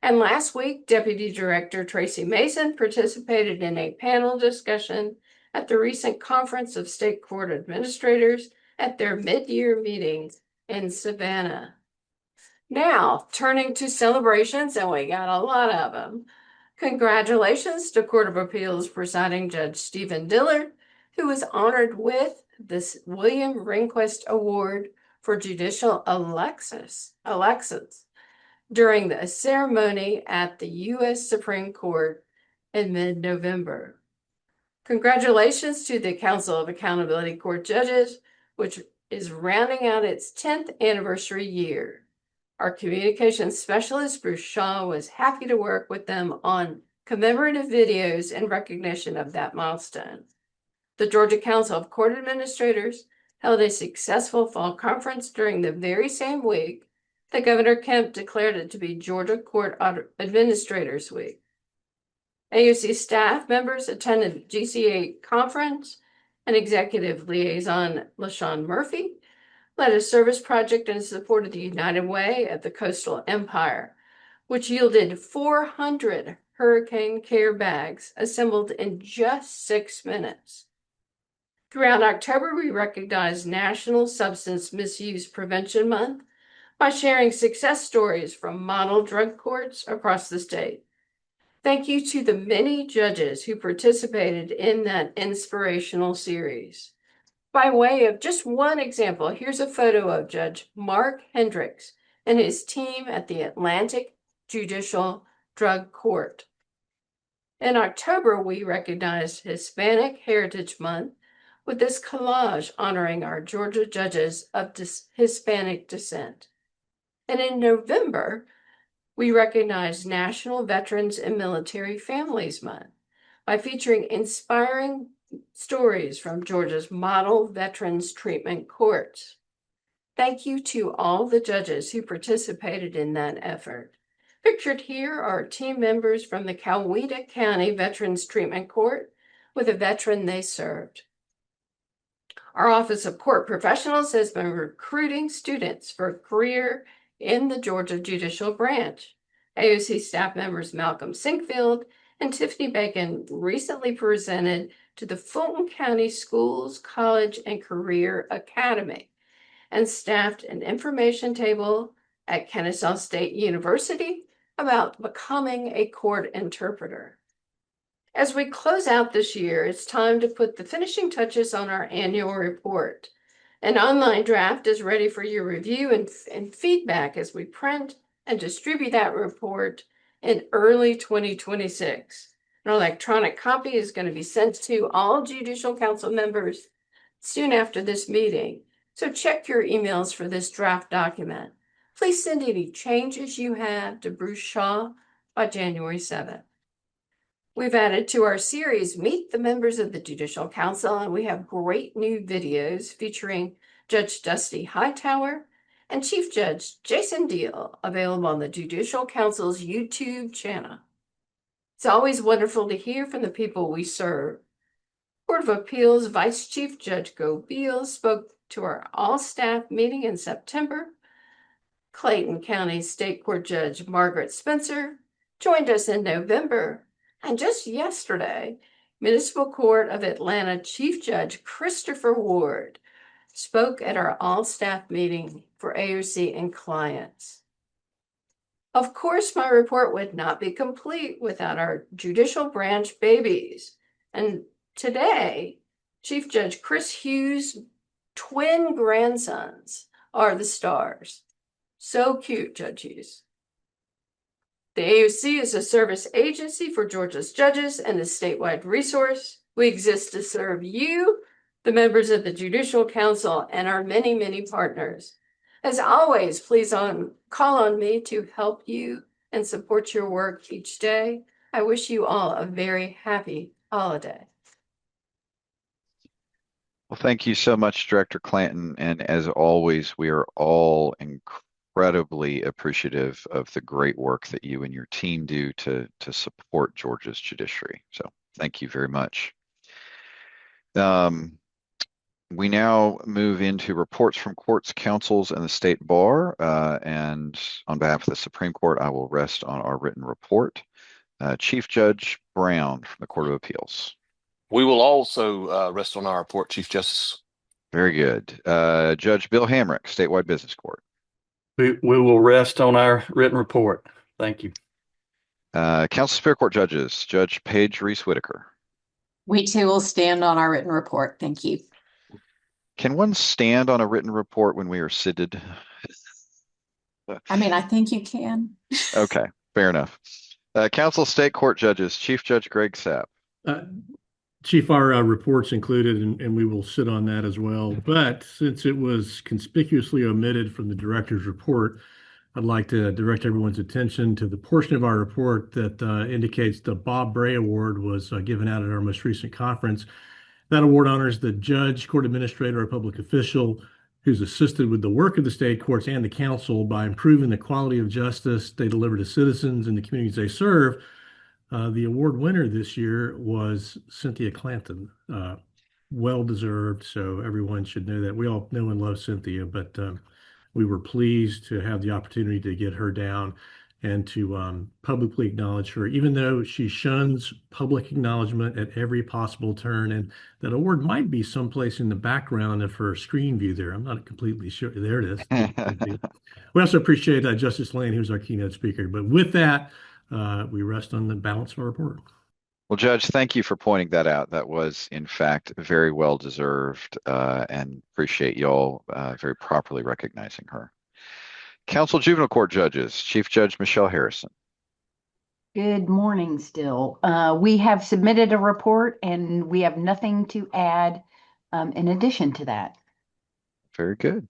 And last week, Deputy Director Tracy Mason participated in a panel discussion at the recent Conference of State Court Administrators at their mid-year meetings in Savannah. Now, turning to celebrations, and we got a lot of them. Congratulations to Court of Appeals presiding Judge Stephen Dillard, who was honored with this William Rehnquist Award for Judicial Alexis during the ceremony at the U.S. Supreme Court in mid-November. Congratulations to the Council of Accountability Court Judges, which is rounding out its 10th anniversary year. Our communications specialist, Bruce Shaw, was happy to work with them on commemorative videos in recognition of that milestone. The Georgia Council of Court Administrators held a successful fall conference during the very same week that Governor Kemp declared it to be Georgia Court Administrators Week. AUC staff members attended the GCA conference, and Executive Liaison LaShawn Murphy led a service project in support of the United Way at the Coastal Empire, which yielded 400 hurricane care bags assembled in just 6 minutes. Throughout October, we recognized National Substance Misuse Prevention Month by sharing success stories from model drug courts across the state. Thank you to the many judges who participated in that inspirational series. By way of just one example, here's a photo of Judge Mark Hendricks and his team at the Atlantic Judicial Drug Court. In October, we recognized Hispanic Heritage Month with this collage honoring our Georgia judges of Hispanic descent. And in November, we recognized National Veterans and Military Families Month by featuring inspiring stories from Georgia's model veterans treatment courts. Thank you to all the judges who participated in that effort. Pictured here are team members from the Coweta County Veterans Treatment Court with a veteran they served. Our Office of Court Professionals has been recruiting students for a career in the Georgia Judicial Branch. AOC staff members Malcolm Sinkfield and Tiffany Bacon recently presented to the Fulton County Schools, College, and Career Academy and staffed an information table at Kennesaw State University about becoming a court interpreter. As we close out this year, it's time to put the finishing touches on our annual report. An online draft is ready for your review and feedback as we print and distribute that report in early 2026. An electronic copy is going to be sent to all Judicial Council members soon after this meeting, so check your emails for this draft document. Please send any changes you have to Bruce Shaw by January 7th. We've added to our series, Meet the Members of the Judicial Council, and we have great new videos featuring Judge Dusty Hightower and Chief Judge Jason Deal, available on the Judicial Council's YouTube channel. It's always wonderful to hear from the people we serve. Court of Appeals Vice Chief Judge Go Beals spoke to our all-staff meeting in September. Clayton County State Court Judge Margaret Spencer joined us in November. And just yesterday, Municipal Court of Atlanta Chief Judge Christopher Ward spoke at our all-staff meeting for AOC and clients. Of course, my report would not be complete without our judicial branch babies. And today, Chief Judge Chris Hughes' twin grandsons are the stars. So cute, Judge Hughes. The AUC is a service agency for Georgia's judges and a statewide resource. We exist to serve you, the members of the Judicial Council, and our many, many partners. As always, please call on me to help you and support your work each day. I wish you all a very happy holiday. Well, thank you so much, Director Clanton. And as always, we are all incredibly appreciative of the great work that you and your team do to support Georgia's judiciary. So thank you very much. We now move into reports from courts, councils, and the state bar. And on behalf of the Supreme Court, I will rest on our written report. Chief Judge Brown from the Court of Appeals. We will also rest on our report, Chief Justice. Very good. Judge Bill Hamrick, Statewide Business Court. We will rest on our written report. Thank you. Council Superior Court judges, Judge Paige Reese Whitaker. We too will stand on our written report. Thank you. Can one stand on a written report when we are seated? I mean, I think you can. Okay, fair enough. Council State Court judges, Chief Judge Greg Sapp. Chief, our report's included, and we will sit on that as well. But since it was conspicuously omitted from the director's report, I'd like to direct everyone's attention to the portion of our report that indicates the Bob Bray Award was given out at our most recent conference. That award honors the judge, court administrator, or public official who's assisted with the work of the state courts and the council by improving the quality of justice they deliver to citizens in the communities they serve. The award winner this year was Cynthia Clanton. Well deserved, so everyone should know that. We all know and love Cynthia, but we were pleased to have the opportunity to get her down and to publicly acknowledge her, even though she shuns public acknowledgement at every possible turn. And that award might be someplace in the background of her screen view there. I'm not completely sure. There it is. We also appreciate Justice Lane, who's our keynote speaker. But with that, we rest on the balance of our report. Well, Judge, thank you for pointing that out. That was, in fact, very well deserved, and appreciate y'all very properly recognizing her. Council Juvenile Court judges, Chief Judge Michelle Harrison. Good morning still. We have submitted a report and we have nothing to add in addition to that. Very good.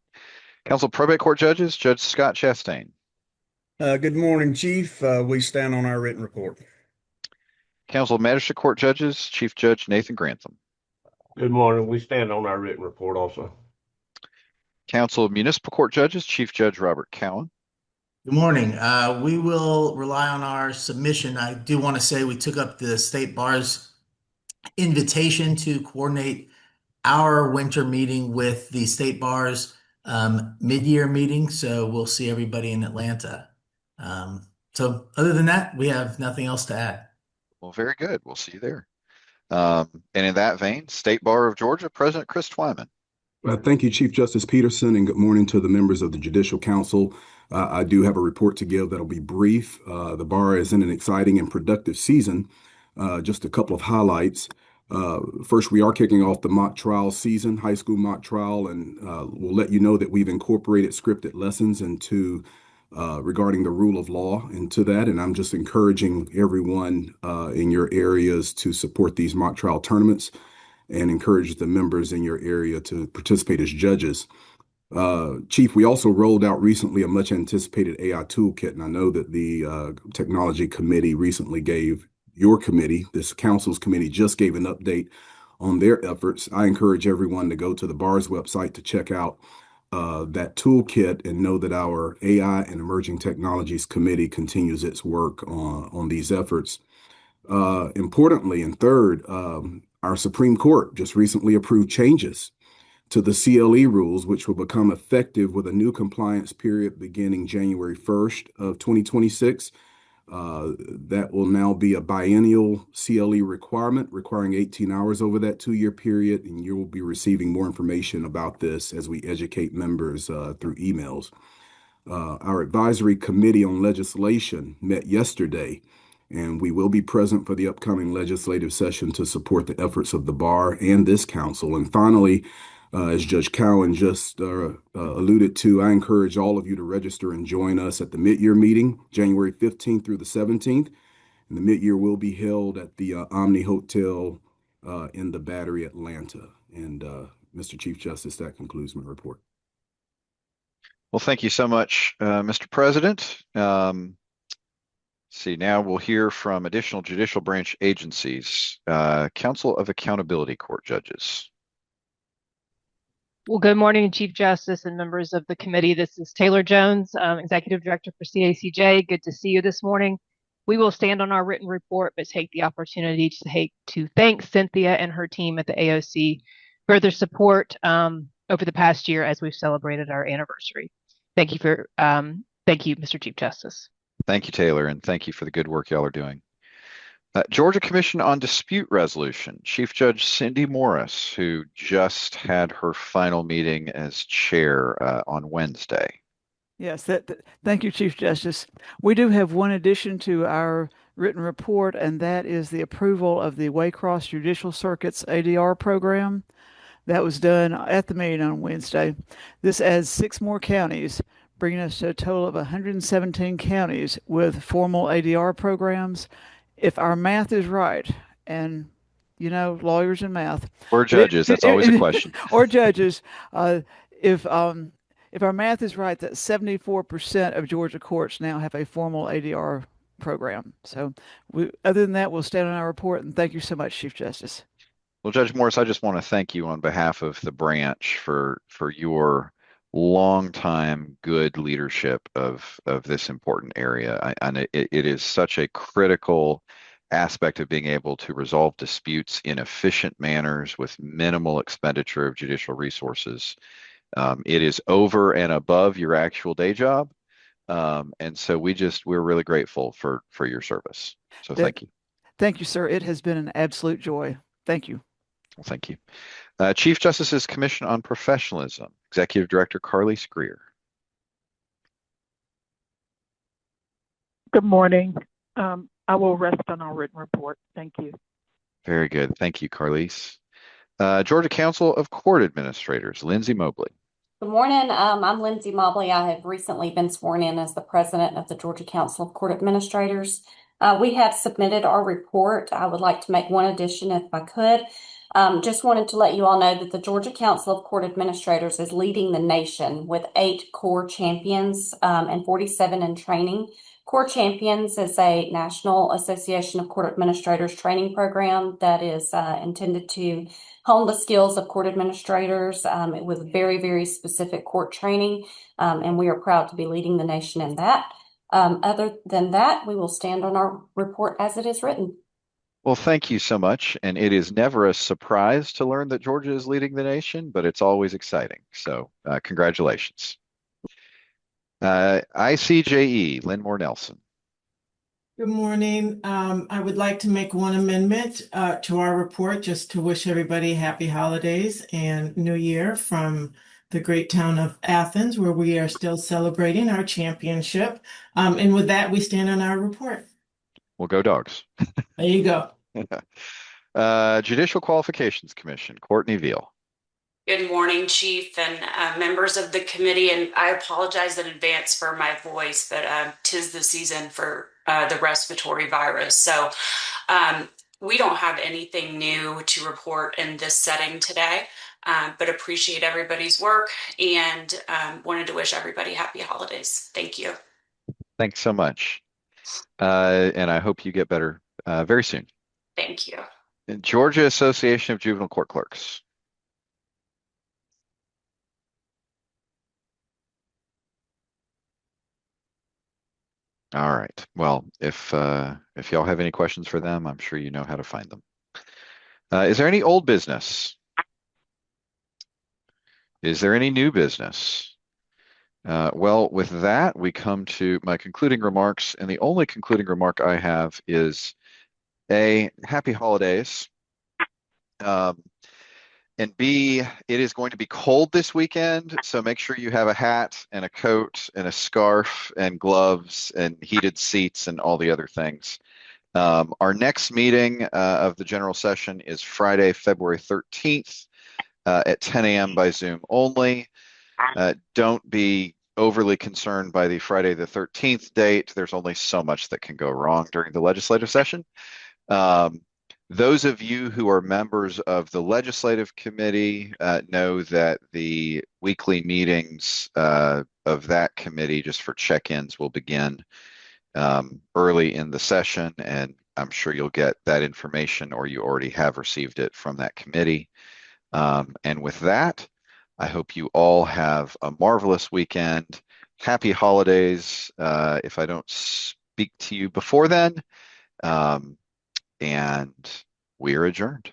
Council Probate Court judges, Judge Scott Chastain. Good morning, Chief. We stand on our written report. Council Magistrate Court judges, Chief Judge Nathan Grantham. Good morning. We stand on our written report also. Council Municipal Court judges, Chief Judge Robert Cowan. Good morning. We will rely on our submission. I do want to say we took up the State Bar's invitation to coordinate our winter meeting with the State Bar's mid-year meeting. So we'll see everybody in Atlanta. So other than that, we have nothing else to add. Well, very good. We'll see you there. And in that vein, State Bar of Georgia, President Chris Twyman. Thank you, Chief Justice Peterson, and good morning to the members of the Judicial Council. I do have a report to give that'll be brief. The bar is in an exciting and productive season. Just a couple of highlights. First, we are kicking off the mock trial season, high school mock trial, and we'll let you know that we've incorporated scripted lessons into regarding the rule of law into that. And I'm just encouraging everyone in your areas to support these mock trial tournaments and encourage the members in your area to participate as judges. Chief, we also rolled out recently a much anticipated AI toolkit, and I know that the Technology Committee recently gave your committee, this council's committee, just gave an update on their efforts. I encourage everyone to go to the bar's website to check out that toolkit and know that our AI and Emerging Technologies Committee continues its work on these efforts. Importantly, and third, our Supreme Court just recently approved changes to the CLE rules, which will become effective with a new compliance period beginning January 1st of 2026. That will now be a biennial CLE requirement, requiring 18 hours over that 2-year period, and you will be receiving more information about this as we educate members through emails. Our Advisory Committee on Legislation met yesterday, and we will be present for the upcoming legislative session to support the efforts of the bar and this council. And finally, as Judge Cowan just alluded to, I encourage all of you to register and join us at the mid-year meeting, January 15th through the 17th. And the mid-year will be held at the Omni Hotel in the Battery, Atlanta. And Mr. Chief Justice, that concludes my report. Well, thank you so much, Mr. President. See, now we'll hear from additional judicial branch agencies. Council of Accountability Court judges. Well, good morning, Chief Justice and members of the committee. This is Taylor Jones, Executive Director for CACJ. Good to see you this morning. We will stand on our written report, but take the opportunity to thank Cynthia and her team at the AOC for their support over the past year as we've celebrated our anniversary. Thank you, Mr. Chief Justice. Thank you, Taylor, and thank you for the good work y'all are doing. Georgia Commission on Dispute Resolution, Chief Judge Cindy Morris, who just had her final meeting as chair on Wednesday. Yes, thank you, Chief Justice. We do have one addition to our written report, and that is the approval of the Waycross Judicial Circuit's ADR program. That was done at the meeting on Wednesday. This adds 6 more counties, bringing us to a total of 117 counties with formal ADR programs. If our math is right, and lawyers and math, or judges, that's always a question. Or judges, if our math is right, that 74% of Georgia courts now have a formal ADR program. So, other than that, we'll stand on our report, and thank you so much, Chief Justice. Well, Judge Morris, I just want to thank you on behalf of the branch for your longtime good leadership of this important area. And it is such a critical aspect of being able to resolve disputes in efficient manners with minimal expenditure of judicial resources. It is over and above your actual day job. And so we're really grateful for your service. So thank you. Thank you, sir. It has been an absolute joy. Thank you. Well, thank you. Chief Justice's Commission on Professionalism, Executive Director Carlise Greer. Good morning. I will rest on our written report. Thank you. Very good. Thank you, Carlise. Georgia Council of Court Administrators, Lindsay Mobley. Good morning. I'm Lindsay Mobley. I have recently been sworn in as the president of the Georgia Council of Court Administrators. We have submitted our report. I would like to make one addition if I could. Just wanted to let you all know that the Georgia Council of Court Administrators is leading the nation with 8 core champions and 47 in training. Core Champions is a National Association of Court Administrators training program that is intended to hone the skills of court administrators with very, very specific court training, and we are proud to be leading the nation in that. Other than that, we will stand on our report as it is written. Well, thank you so much. And it is never a surprise to learn that Georgia is leading the nation, but it's always exciting. So congratulations. ICJE, Lynn Nelson. Good morning. I would like to make one amendment to our report just to wish everybody happy holidays and New Year from the great town of Athens, where we are still celebrating our championship. And with that, we stand on our report. Well, go Dogs. There you go. Judicial Qualifications Commission, Courtney Veal. Good morning, Chief and members of the committee, and I apologize in advance for my voice, but 'tis the season for the respiratory virus. So we don't have anything new to report in this setting today, but appreciate everybody's work and wanted to wish everybody happy holidays. Thank you. Thanks so much. And I hope you get better very soon. Thank you. Georgia Association of Juvenile Court Clerks. All right. Well, if y'all have any questions for them, I'm sure you know how to find them. Is there any old business? Is there any new business? Well, with that, we come to my concluding remarks, and the only concluding remark I have is A, happy holidays. And B, it is going to be cold this weekend, so make sure you have a hat and a coat and a scarf and gloves and heated seats and all the other things. Our next meeting of the general session is Friday, February 13th at 10 a.m. by Zoom only. Don't be overly concerned by the Friday the 13th date. There's only so much that can go wrong during the legislative session. Those of you who are members of the legislative committee know that the weekly meetings of that committee, just for check-ins, will begin early in the session, and I'm sure you'll get that information, or you already have received it from that committee. And with that, I hope you all have a marvelous weekend. Happy holidays if I don't speak to you before then. And we are adjourned.